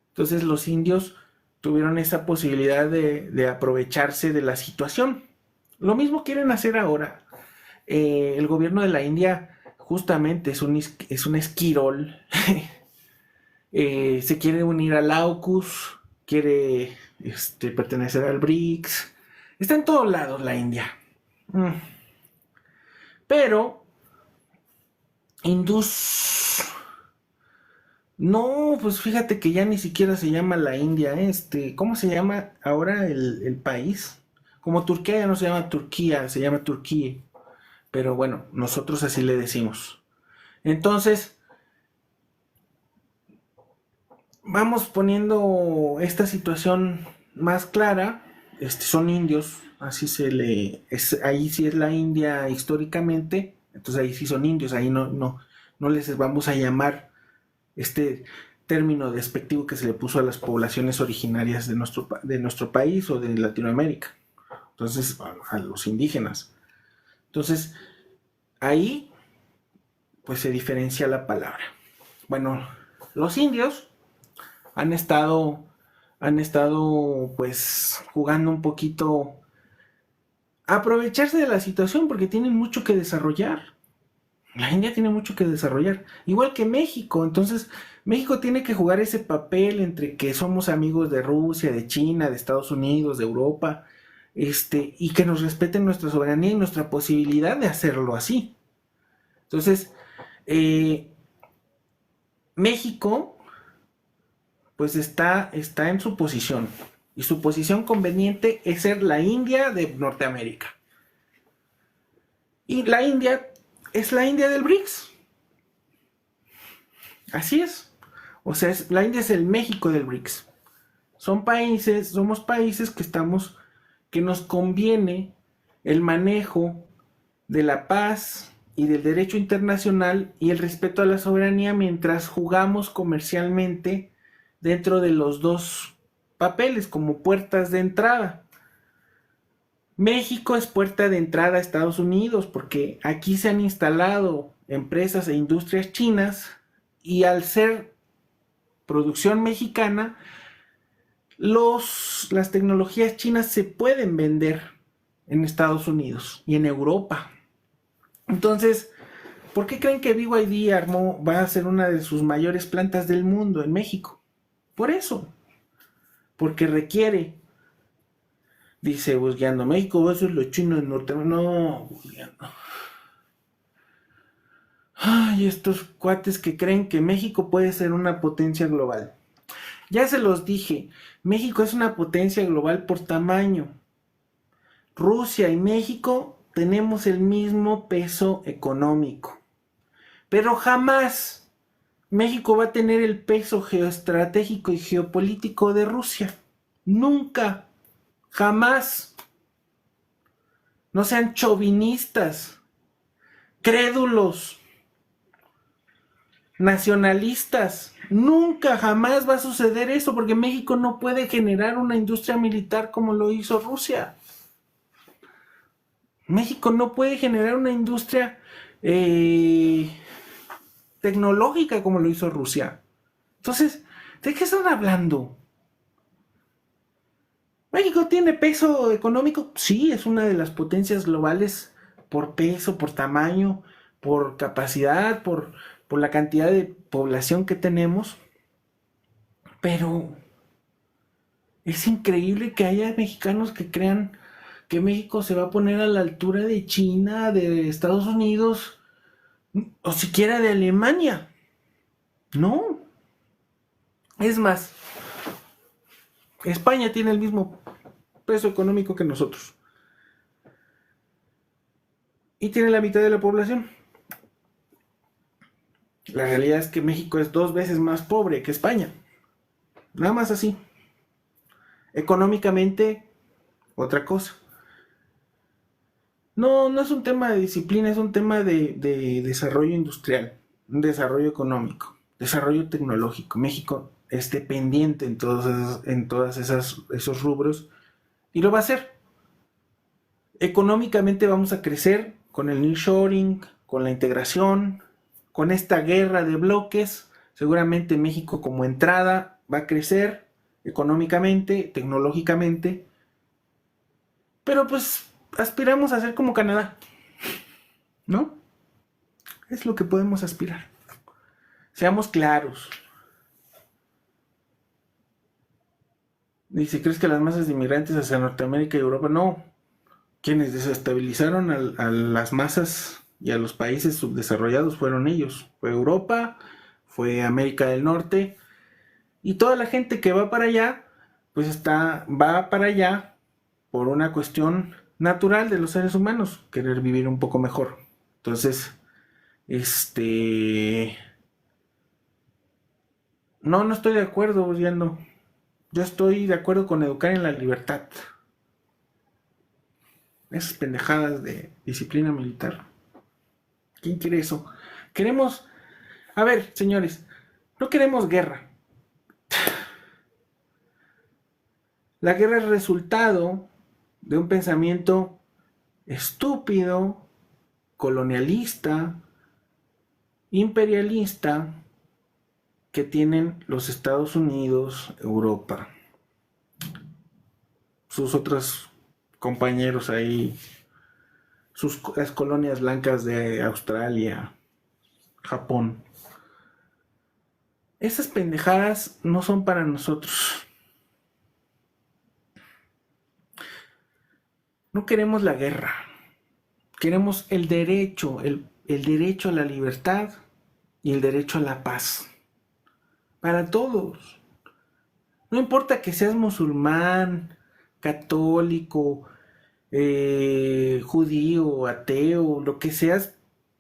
Entonces los indios tuvieron esa posibilidad de aprovecharse de la situación. Lo mismo quieren hacer ahora. El gobierno de la India justamente es un esquirol. Se quiere unir al AUKUS, quiere pertenecer al BRICS. Está en todos lados la India. Pero hindús, no, pues fíjate que ya ni siquiera se llama la India. ¿Cómo se llama ahora el país? Como Turquía ya no se llama Turquía, se llama Turquía. Pero bueno, nosotros así le decimos. Entonces, vamos poniendo esta situación más clara. Son indios, así ahí sí es la India históricamente, entonces ahí sí son indios, ahí no les vamos a llamar este término despectivo que se le puso a las poblaciones originarias de nuestro país o de Latinoamérica. Entonces, a los indígenas. Entonces, ahí pues se diferencia la palabra. Bueno, los indios han estado pues jugando un poquito a aprovecharse de la situación porque tienen mucho que desarrollar. La India tiene mucho que desarrollar, igual que México. Entonces México tiene que jugar ese papel entre que somos amigos de Rusia, de China, de Estados Unidos, de Europa, y que nos respeten nuestra soberanía y nuestra posibilidad de hacerlo así. Entonces México pues está en su posición, y su posición conveniente es ser la India de Norteamérica. Y la India es la India del BRICS. Así es. O sea, la India es el México del BRICS. Somos países que nos conviene el manejo de la paz y del derecho internacional y el respeto a la soberanía mientras jugamos comercialmente dentro de los dos papeles como puertas de entrada. México es puerta de entrada a Estados Unidos porque aquí se han instalado empresas e industrias chinas, y al ser producción mexicana, las tecnologías chinas se pueden vender en Estados Unidos y en Europa. Entonces, ¿Por qué creen que BYD va a ser una de sus mayores plantas del mundo en México? Por eso. Porque requiere. Dice Busguiando, México va a ser lo chino en Norteamérica. No, Busguiando. Ay, estos cuates que creen que México puede ser una potencia global. Ya se los dije, México es una potencia global por tamaño. Rusia y México tenemos el mismo peso económico. Pero jamás México va a tener el peso geoestratégico y geopolítico de Rusia. Nunca. Jamás. No sean chauvinistas, crédulos, nacionalistas. Nunca, jamás va a suceder eso porque México no puede generar una industria militar como lo hizo Rusia. México no puede generar una industria tecnológica como lo hizo Rusia. Entonces, ¿de qué están hablando? ¿México tiene peso económico? Sí, es una de las potencias globales por peso, por tamaño, por capacidad, por la cantidad de población que tenemos. Pero es increíble que haya mexicanos que crean que México se va a poner a la altura de China, de Estados Unidos o siquiera de Alemania. No. Es más, España tiene el mismo peso económico que nosotros. Y tiene la mitad de la población. La realidad es que México es 2 veces más pobre que España. Nada más así. Económicamente, otra cosa. No es un tema de disciplina, es un tema de desarrollo industrial, un desarrollo económico, desarrollo tecnológico. México es dependiente en todas esos rubros y lo va a hacer. Económicamente vamos a crecer con el nearshoring, con la integración, con esta guerra de bloques. Seguramente México como entrada va a crecer económicamente, tecnológicamente, pero pues aspiramos a ser como Canadá, ¿no? Es lo que podemos aspirar. Seamos claros. Dice, ¿crees que las masas de inmigrantes hacia Norteamérica y Europa? No. Quienes desestabilizaron a las masas y a los países subdesarrollados fueron ellos. Fue Europa, fue América del Norte. Y toda la gente que va para allá, pues va para allá por una cuestión natural de los seres humanos, querer vivir un poco mejor. Entonces, no estoy de acuerdo, Busguiando. Yo estoy de acuerdo con educar en la libertad. Esas pendejadas de disciplina militar. ¿Quién quiere eso? Queremos... A ver, señores, no queremos guerra. La guerra es resultado de un pensamiento estúpido, colonialista, imperialista que tienen los Estados Unidos, Europa, sus otros compañeros ahí, las colonias blancas de Australia, Japón. Esas pendejadas no son para nosotros. No queremos la guerra. Queremos el derecho, el derecho a la libertad y el derecho a la paz. Para todos. No importa que seas musulmán, católico, judío, ateo, lo que seas,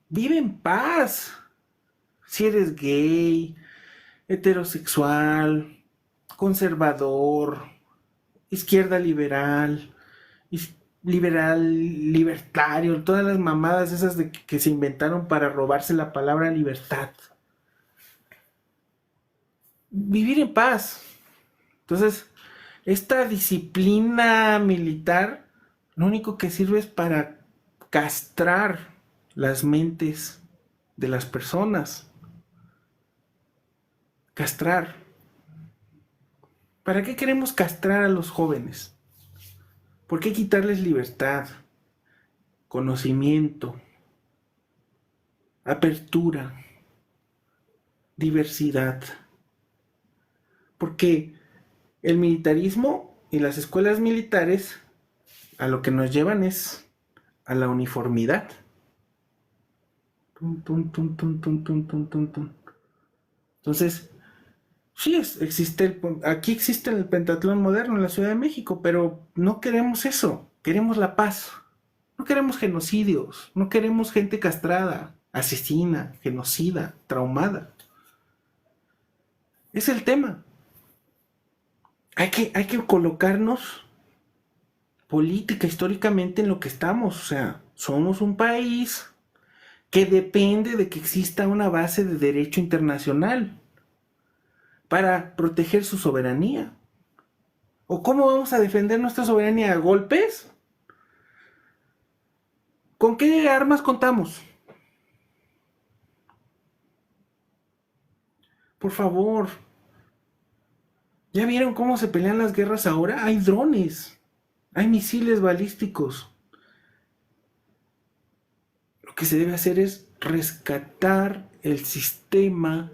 vive en paz. Si eres gay, heterosexual, conservador, izquierda liberal, libertario, todas las mamadas esas que se inventaron para robarse la palabra libertad. Vivir en paz. Entonces, esta disciplina militar lo único que sirve es para castrar las mentes de las personas. Castrar. ¿Para qué queremos castrar a los jóvenes? ¿Por qué quitarles libertad, conocimiento, apertura, diversidad. Porque el militarismo y las escuelas militares a lo que nos llevan es a la uniformidad. Tum, tum, tum, tum, tum, tum, tum, tum, tum. Entonces, sí, aquí existe el pentatlón moderno en la Ciudad de México, pero no queremos eso, queremos la paz. No queremos genocidios, no queremos gente castrada, asesina, genocida, traumada. Es el tema. Hay que colocarnos política, históricamente en lo que estamos. O sea, somos un país que depende de que exista una base de derecho internacional para proteger su soberanía. ¿O cómo vamos a defender nuestra soberanía? ¿A golpes? ¿Con qué armas contamos? Por favor. ¿Ya vieron cómo se pelean las guerras ahora? Hay drones, hay misiles balísticos. Lo que se debe hacer es rescatar el sistema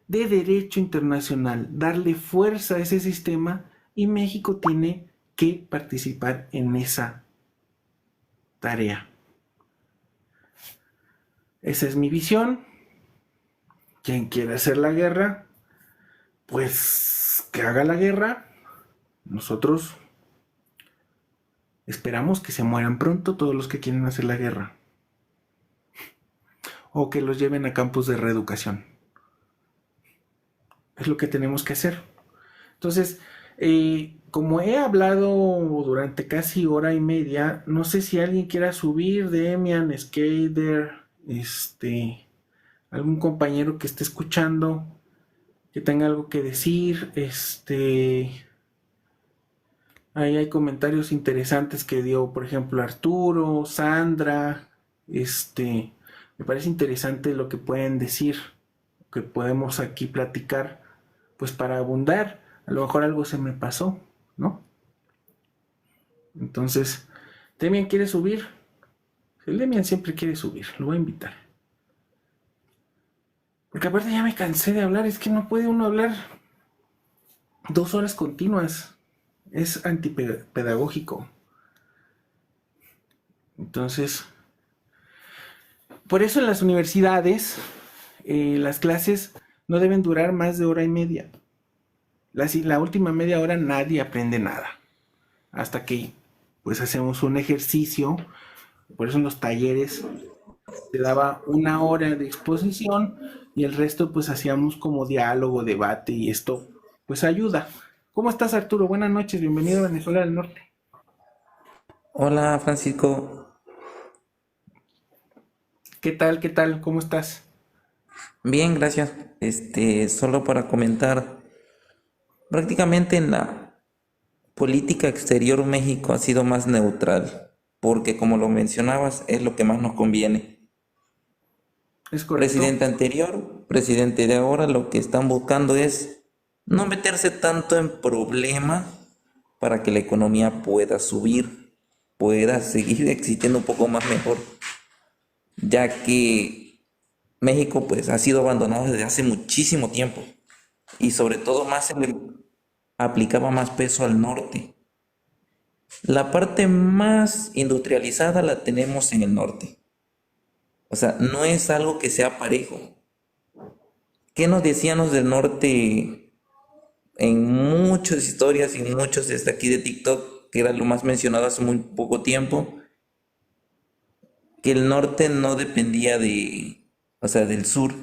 de derecho internacional, darle fuerza a ese sistema, y México tiene que participar en esa tarea. Esa es mi visión. Quien quiera hacer la guerra, pues que haga la guerra. Nosotros esperamos que se mueran pronto todos los que quieren hacer la guerra, o que los lleven a campos de reeducación. Es lo que tenemos que hacer. Entonces, como he hablado durante casi hora y media, no sé si alguien quiera subir, Demian, Skater, algún compañero que esté escuchando, que tenga algo que decir. Ahí hay comentarios interesantes que dio, por ejemplo, Arturo, Sandra. Me parece interesante lo que pueden decir, que podemos aquí platicar, pues para abundar. A lo mejor algo se me pasó, ¿no? Entonces, Demian quiere subir. El Demian siempre quiere subir, lo voy a invitar. Porque aparte ya me cansé de hablar, es que no puede uno hablar 2 horas continuas. Es antipedagógico. Entonces, por eso en las universidades las clases no deben durar más de hora y media. La última media hora nadie aprende nada. Hasta que pues hacemos un ejercicio. Por eso en los talleres se daba 1 hora de exposición y el resto pues hacíamos como diálogo, debate, y esto pues ayuda. ¿Cómo estás, Arturo? Buenas noches, bienvenido a Venezuela del Norte. Hola Francisco, ¿Qué tal? ¿Qué tal? ¿Cómo estás? bien, gracias. Solo para comentar, prácticamente en la política exterior México ha sido más neutral, porque como lo mencionabas, es lo que más nos conviene. ¿Es correcto? Presidente anterior, presidente de ahora, lo que están buscando es no meterse tanto en problemas para que la economía pueda subir, pueda seguir existiendo un poco más mejor, ya que México pues ha sido abandonado desde hace muchísimo tiempo y sobre todo más se le aplicaba más peso al norte. La parte más industrializada la tenemos en el norte. O sea, no es algo que sea parejo. ¿Qué nos decían los del norte en muchas historias y muchos desde aquí de TikTok, que era lo más mencionado hace muy poco tiempo? Que el norte no dependía del sur.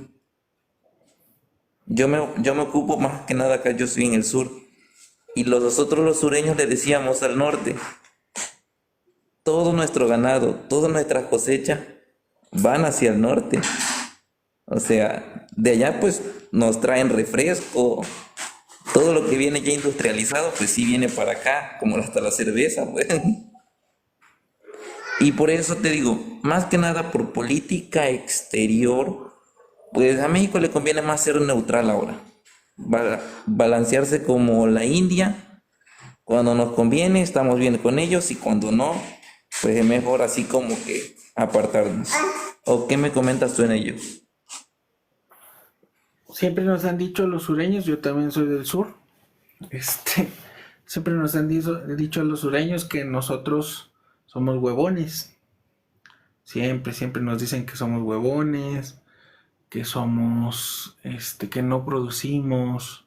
Yo me ocupo más que nada acá, yo estoy en el sur. Y nosotros los sureños le decíamos al norte, todo nuestro ganado, toda nuestra cosecha van hacia el norte. O sea, de allá pues nos traen refresco, todo lo que viene ya industrializado pues sí viene para acá, como hasta la cerveza, pues. Y por eso te digo, más que nada por política exterior, pues a México le conviene más ser neutral ahora. Balancearse como la India. Cuando nos conviene estamos bien con ellos y cuando no, pues es mejor así como que apartarnos. ¿O qué me comentas tú en ello? Siempre nos han dicho los sureños, yo también soy del sur, siempre nos han dicho a los sureños que nosotros somos huevones. Siempre, siempre nos dicen que somos huevones, que somos, que no producimos.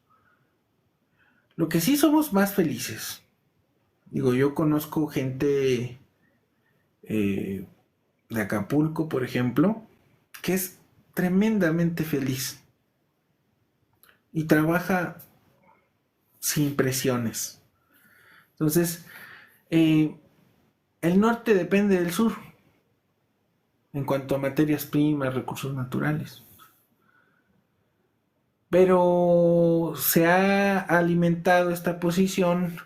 Lo que sí somos más felices. Digo, yo conozco gente de Acapulco, por ejemplo, que es tremendamente feliz y trabaja sin presiones. Entonces, el norte depende del sur en cuanto a materias primas, recursos naturales. Pero se ha alimentado esta posición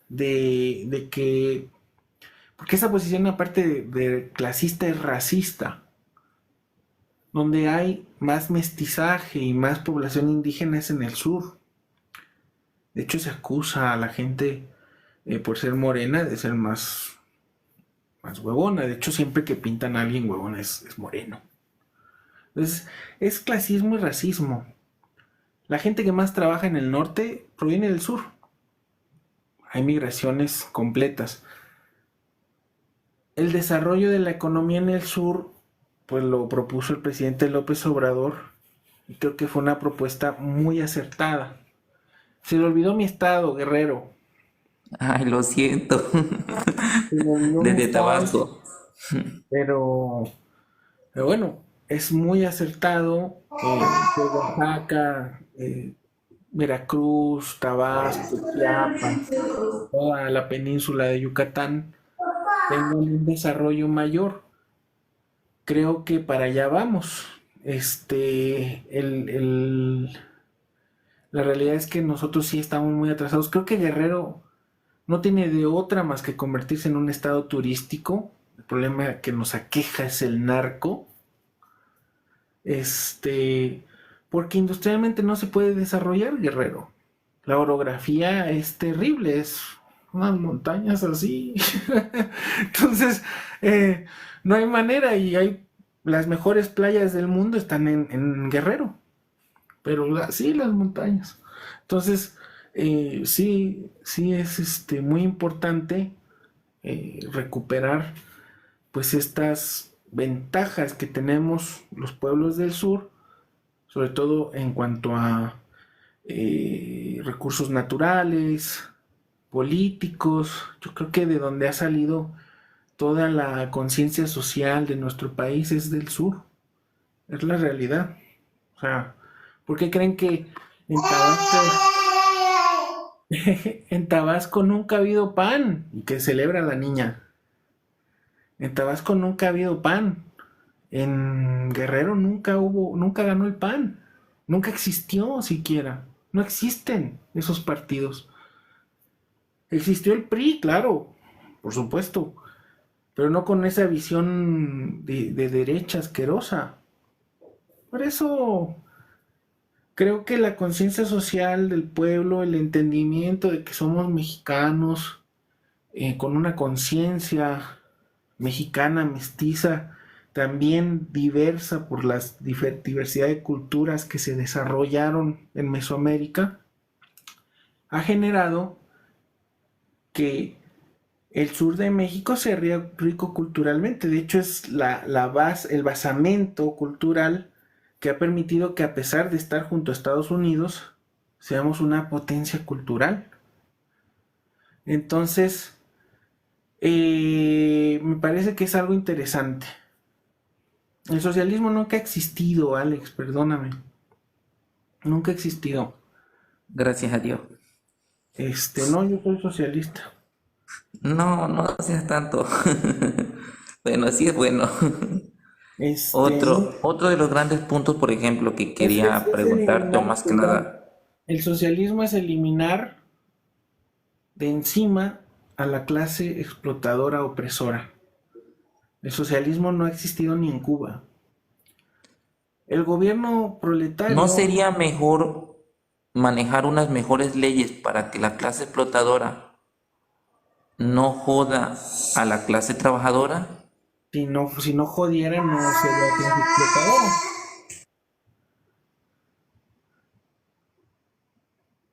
de que, porque esa posición aparte de clasista es racista, donde hay más mestizaje y más población indígena es en el sur. De hecho se acusa a la gente por ser morena de ser más huevona. De hecho siempre que pintan a alguien huevona es moreno. Entonces es clasismo y racismo. La gente que más trabaja en el norte proviene del sur. Hay migraciones completas. El desarrollo de la economía en el sur, pues lo propuso el presidente López Obrador y creo que fue una propuesta muy acertada. Se le olvidó mi estado, Guerrero. Ay, lo siento. Se le olvidó mi Desde estado, Tabasco. pero, pero bueno, es muy acertado que Oaxaca, Veracruz, Tabasco, Chiapas, toda la península de Yucatán tengan un desarrollo mayor. Creo que para allá vamos. La realidad es que nosotros sí estamos muy atrasados. Creo que Guerrero no tiene de otra más que convertirse en un estado turístico. El problema que nos aqueja es el narco. Porque industrialmente no se puede desarrollar Guerrero. La orografía es terrible, es unas montañas así. Entonces, no hay manera y hay las mejores playas del mundo están en Guerrero, pero sí las montañas. Entonces, sí es muy importante recuperar pues estas ventajas que tenemos los pueblos del sur, sobre todo en cuanto a recursos naturales, políticos. Yo creo que de donde ha salido toda la conciencia social de nuestro país es del sur. Es la realidad. O sea, ¿por qué creen que en Tabasco, en Tabasco nunca ha habido pan? Y que celebra la niña. En Tabasco nunca ha habido pan. En Guerrero nunca ganó el PAN. Nunca existió siquiera. No existen esos partidos. Existió el PRI, claro, por supuesto, pero no con esa visión de derecha asquerosa. Por eso creo que la conciencia social del pueblo, el entendimiento de que somos mexicanos, con una conciencia mexicana, mestiza, también diversa por la diversidad de culturas que se desarrollaron en Mesoamérica, ha generado que el sur de México sea rico culturalmente. De hecho, es la base, el basamento cultural que ha permitido que, a pesar de estar junto a Estados Unidos, seamos una potencia cultural. Entonces, me parece que es algo interesante. El socialismo nunca ha existido, Alex, perdóname. Nunca ha existido. Gracias a Dios. No, yo soy socialista. No, no seas tanto. Bueno, sí es bueno. Este, Otro de los grandes puntos, por ejemplo, que es quería preguntarte, o eliminar, más que perdón, nada, el socialismo es eliminar de encima a la clase explotadora opresora. El socialismo no ha existido ni en Cuba. El gobierno ¿no proletario, sería mejor manejar unas mejores leyes para que la clase explotadora no joda a la clase trabajadora. Si no jodiera, no sería clase explotadora.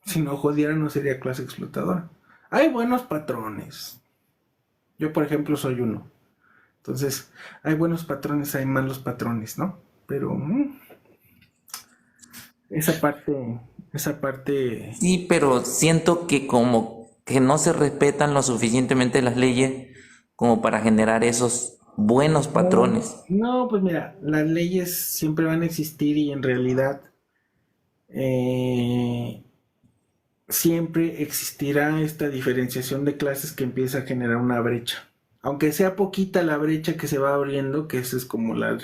Si no jodiera, no sería clase explotadora. Hay buenos patrones. Yo, por ejemplo, soy uno. Entonces, hay buenos patrones, hay malos patrones, ¿no? Pero esa parte, Sí, pero siento que como que no se respetan lo suficientemente las leyes como para generar esos buenos patrones. no, pues mira, las leyes siempre van a existir y en realidad eh, siempre existirá esta diferenciación de clases que empieza a generar una brecha. Aunque sea poquita la brecha que se va abriendo, que esa es como la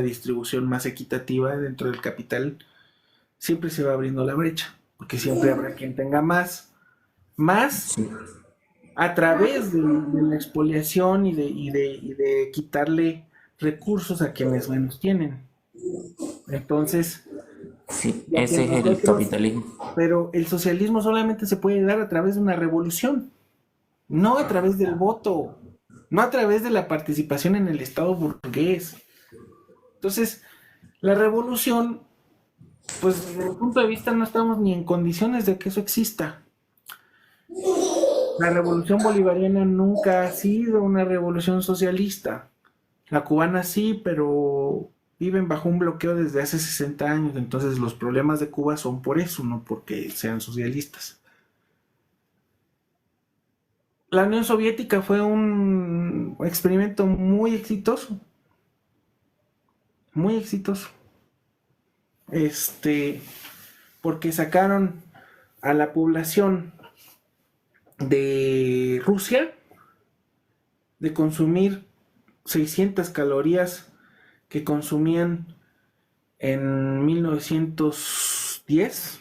distribución más equitativa dentro del capital, siempre se va abriendo la brecha, porque siempre habrá quien tenga más Sí. a través de la expoliación y de quitarle recursos a quienes menos tienen. Entonces, Sí, lo que ese es el nosotros, capitalismo. pero el socialismo solamente se puede dar a través de una revolución, no a través del voto, no a través de la participación en el Estado burgués. Entonces, la revolución, pues desde mi punto de vista no estamos ni en condiciones de que eso exista. La revolución bolivariana nunca ha sido una revolución socialista. La cubana sí, pero viven bajo un bloqueo desde hace 60 años, entonces los problemas de Cuba son por eso, no porque sean socialistas. La Unión Soviética fue un experimento muy exitoso, este, porque sacaron a la población de Rusia de consumir 600 calorías que consumían en 1910,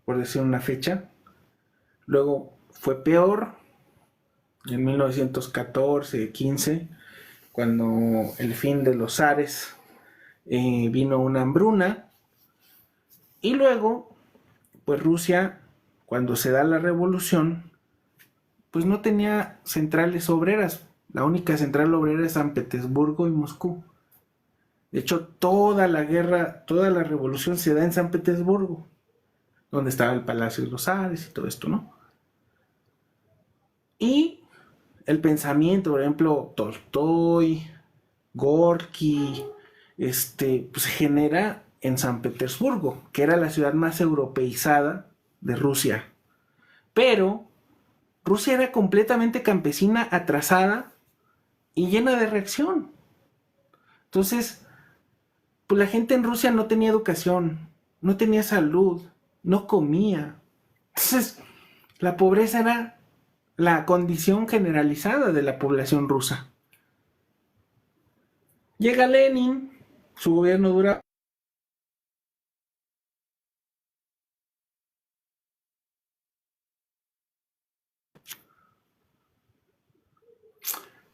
por decir una fecha. Luego fue peor en 1914, 15, cuando el fin de los zares vino una hambruna. Y luego, pues Rusia, cuando se da la revolución, pues no tenía centrales obreras. La única central obrera es San Petersburgo y Moscú. De hecho, toda la guerra, toda la revolución se da en San Petersburgo, donde estaba el Palacio de los Zares y todo esto, ¿no? Y el pensamiento, por ejemplo, Tolstoy, Gorky, pues se genera en San Petersburgo, que era la ciudad más europeizada de Rusia. Pero Rusia era completamente campesina, atrasada y llena de reacción. Entonces, pues la gente en Rusia no tenía educación, no tenía salud, no comía. Entonces, la pobreza era la condición generalizada de la población rusa. Llega Lenin, su gobierno dura.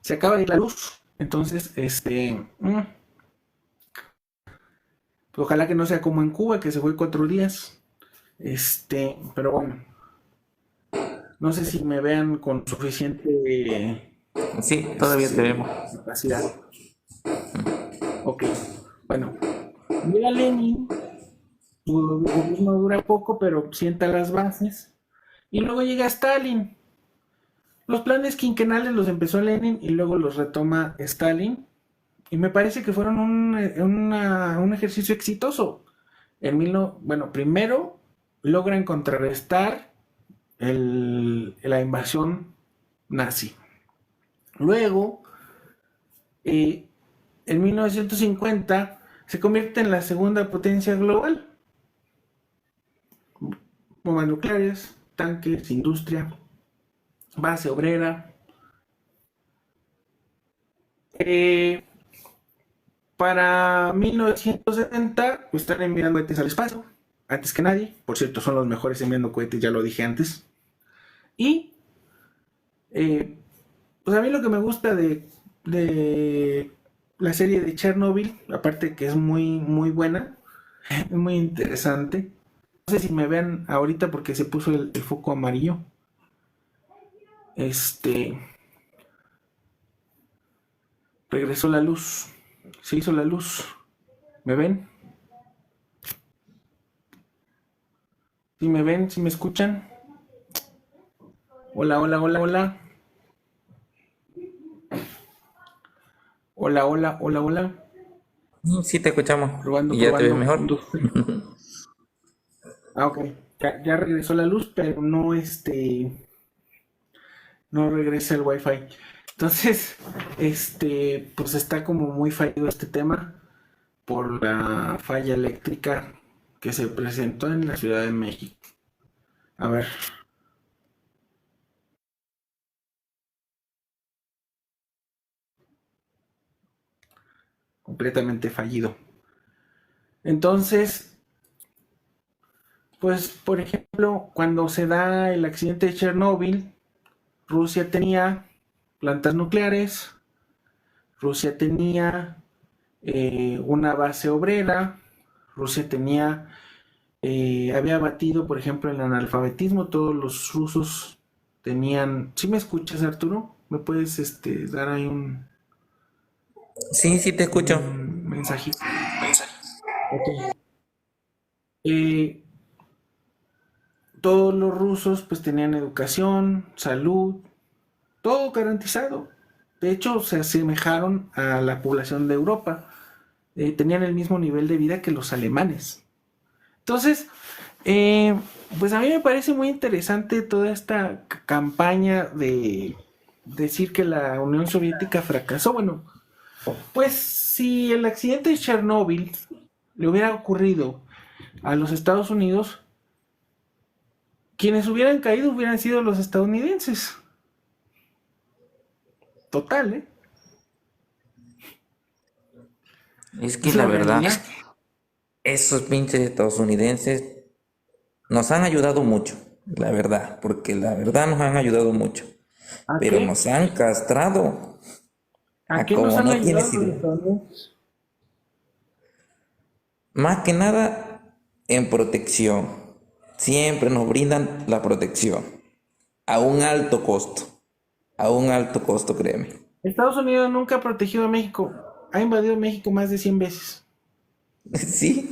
Se acaba de ir la luz. Entonces, pues ojalá que no sea como en Cuba, que se fue 4 días. Pero bueno, no sé si me vean con suficiente Sí, todavía tenemos. capacidad. Ok, bueno, llega Lenin, su gobierno dura poco, pero sienta las bases. Y luego llega Stalin. Los planes quinquenales los empezó Lenin y luego los retoma Stalin. Y me parece que fueron un ejercicio exitoso. Bueno, primero logran contrarrestar la invasión nazi. Luego, en 1950, se convierte en la segunda potencia global. Bombas nucleares, tanques, industria, base obrera. Para 1970, pues están enviando cohetes al espacio, antes que nadie. Por cierto, son los mejores enviando cohetes, ya lo dije antes. Y, pues a mí lo que me gusta de la serie de Chernobyl, aparte que es muy, muy buena, es muy interesante. No sé si me vean ahorita porque se puso el foco amarillo. este, regresó la luz, se hizo la luz. ¿Me ven? ¿Sí me ven? ¿Sí me escuchan? Hola, hola, hola, hola. Hola, hola, hola, hola. Sí, te escuchamos. Probando, ¿Y ya te ves probando. mejor? 1, 2, 3. Ah, ok. Ya regresó la luz, pero no no regresa el wifi. Entonces, pues está como muy fallido este tema por la falla eléctrica que se presentó en la Ciudad de México. A ver, completamente fallido. Entonces, pues, por ejemplo, cuando se da el accidente de Chernóbil, Rusia tenía plantas nucleares, Rusia tenía una base obrera, Rusia tenía, había batido, por ejemplo, el analfabetismo, todos los rusos tenían... ¿Sí me escuchas, Arturo? ¿Me puedes dar ahí Sí, sí, te escucho. un mensajito? Ok. Eh, todos los rusos pues tenían educación, salud, todo garantizado. De hecho, se asemejaron a la población de Europa. Tenían el mismo nivel de vida que los alemanes. Entonces, eh, pues a mí me parece muy interesante toda esta campaña de decir que la Unión Soviética fracasó. Bueno, pues si el accidente de Chernóbil le hubiera ocurrido a los Estados Unidos, quienes hubieran caído hubieran sido los estadounidenses. Total, ¿eh? Es que Es la la verdad, realidad. esos pinches estadounidenses nos han ayudado mucho, la verdad, porque la verdad nos han ayudado mucho, ¿A pero qué? nos han castrado ¿A a qué nos como han no ayudado tienes los idea. estadounidenses? Más que nada en protección. Siempre nos brindan la protección a un alto costo, a un alto costo, créeme. Estados Unidos nunca ha protegido a México. Ha invadido México más de 100 veces. Sí,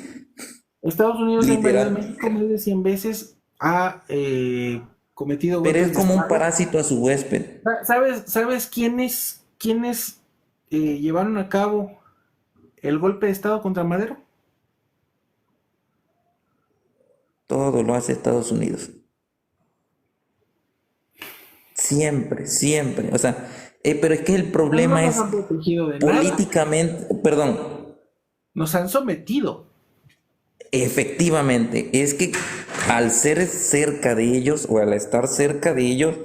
Estados Unidos ha invadido literal. México más de 100 veces. Ha cometido Pero es golpes de como un Estado. parásito a su huésped. ¿Sabes quiénes llevaron a cabo el golpe de Estado contra Madero? Todo lo hace Estados Unidos. Siempre, siempre. O sea, pero es que el Pero no problema nos es han protegido de nada. políticamente, perdón, Nos han sometido. efectivamente, es que al ser cerca de ellos o al estar cerca de ellos,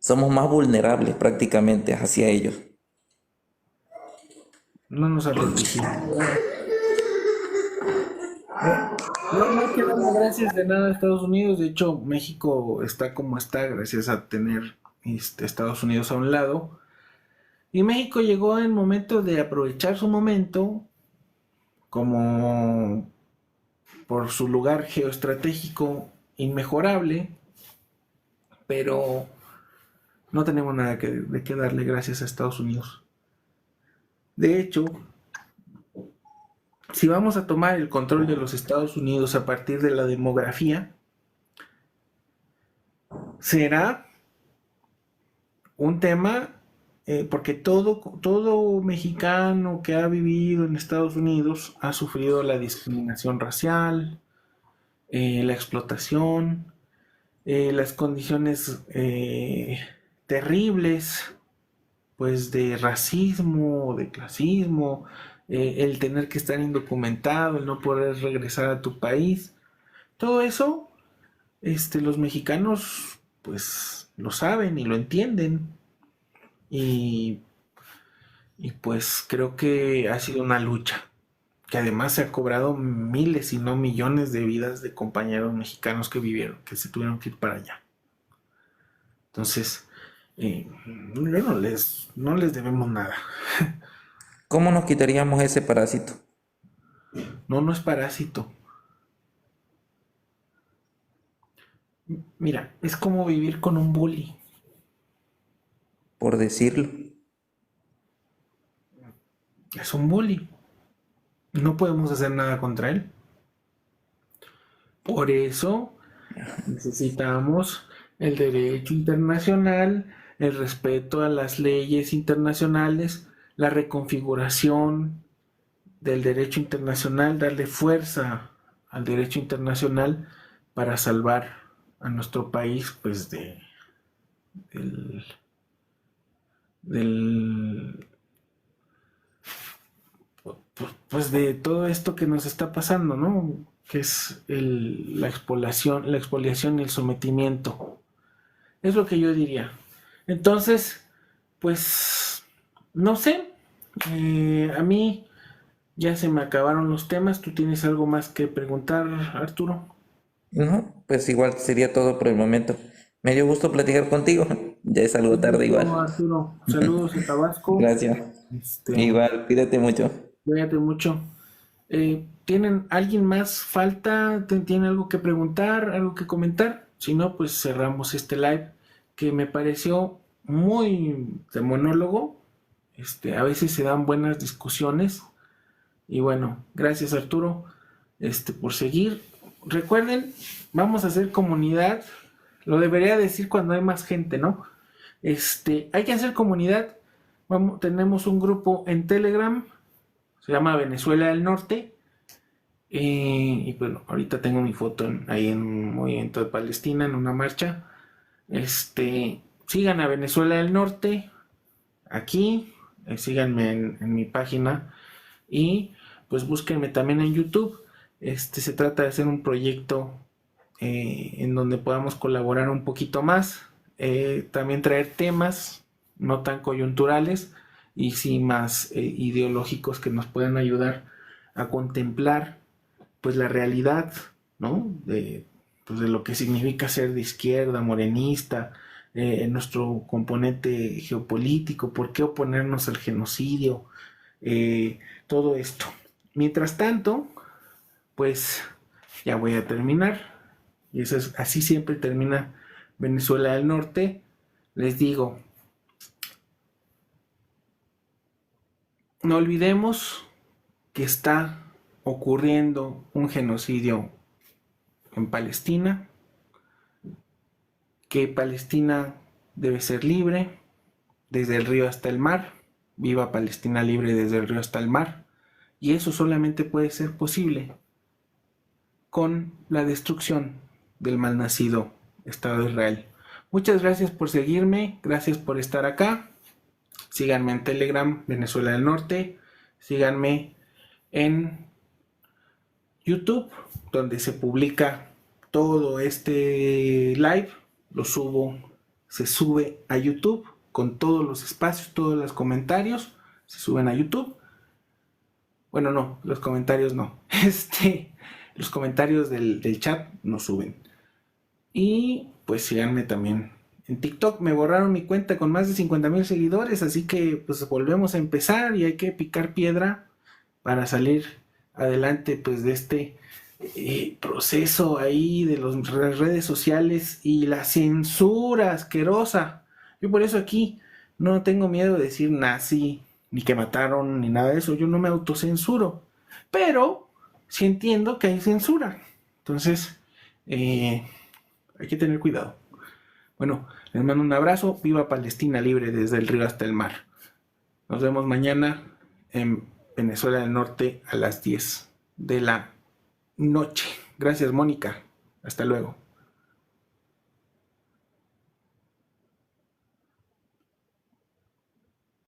somos más vulnerables prácticamente hacia ellos. No nos han protegido. No hay que darle gracias de nada a Estados Unidos. De hecho, México está como está gracias a tener Estados Unidos a un lado. Y México llegó en el momento de aprovechar su momento como por su lugar geoestratégico inmejorable, pero no tenemos nada de qué darle gracias a Estados Unidos. De hecho, si vamos a tomar el control de los Estados Unidos a partir de la demografía, será un tema porque todo mexicano que ha vivido en Estados Unidos ha sufrido la discriminación racial, la explotación, las condiciones terribles, pues de racismo, de clasismo, el tener que estar indocumentado, el no poder regresar a tu país. Todo eso, los mexicanos, pues lo saben y lo entienden. Y, y pues creo que ha sido una lucha, que además se ha cobrado miles y no millones de vidas de compañeros mexicanos que vivieron, que se tuvieron que ir para allá. Entonces, no les debemos nada. ¿Cómo nos quitaríamos ese parásito? No, no es parásito. Mira, es como vivir con un bully. por decirlo. Es un bully. No podemos hacer nada contra él. Por eso necesitamos el derecho internacional, el respeto a las leyes internacionales, la reconfiguración del derecho internacional, darle fuerza al derecho internacional para salvar a nuestro país pues del, del pues de todo esto que nos está pasando, ¿no? Que es la expoliación y el sometimiento. Es lo que yo diría. Entonces, pues, no sé. A mí ya se me acabaron los temas. ¿Tú tienes algo más que preguntar, Arturo? No, pues igual sería todo por el momento. Me dio gusto platicar contigo. Ya es algo tarde No, igual. Arturo, saludos a Tabasco. Gracias. Igual, cuídate mucho. Cuídate mucho. ¿Tienen alguien más falta? ¿Tiene algo que preguntar, algo que comentar? Si no, pues cerramos este live que me pareció muy de monólogo. A veces se dan buenas discusiones. Y bueno, gracias Arturo, por seguir. Recuerden, vamos a hacer comunidad. Lo debería decir cuando hay más gente, ¿no? Hay que hacer comunidad. Tenemos un grupo en Telegram. Se llama Venezuela del Norte. Y bueno, ahorita tengo mi foto ahí en un movimiento de Palestina, en una marcha. Sigan a Venezuela del Norte aquí. Síganme en mi página. Y pues búsquenme también en YouTube. Se trata de hacer un proyecto en donde podamos colaborar un poquito más. También traer temas no tan coyunturales y sí más ideológicos que nos puedan ayudar a contemplar pues la realidad, ¿no? Pues, de lo que significa ser de izquierda, morenista, nuestro componente geopolítico, por qué oponernos al genocidio, todo esto. Mientras tanto, pues ya voy a terminar. Y eso es, así siempre termina Venezuela del Norte. Les digo, no olvidemos que está ocurriendo un genocidio en Palestina, que Palestina debe ser libre desde el río hasta el mar. Viva Palestina libre desde el río hasta el mar. Y eso solamente puede ser posible con la destrucción del malnacido Estado de Israel. Muchas gracias por seguirme, gracias por estar acá. Síganme en Telegram, Venezuela del Norte. Síganme en YouTube, donde se publica todo este live. Se sube a YouTube con todos los espacios, todos los comentarios. Se suben a YouTube. Bueno, no, los comentarios no. Los comentarios del chat no suben. Y pues síganme también en TikTok. Me borraron mi cuenta con más de 50,000 seguidores, así que pues volvemos a empezar y hay que picar piedra para salir adelante pues de este proceso ahí de las redes sociales y la censura asquerosa. Yo por eso aquí no tengo miedo de decir nazi, ni que mataron, ni nada de eso. Yo no me autocensuro, pero sí entiendo que hay censura. Entonces, hay que tener cuidado. Bueno, les mando un abrazo. Viva Palestina libre desde el río hasta el mar. Nos vemos mañana en Venezuela del Norte a las 10 de la noche. Gracias, Mónica. Hasta luego.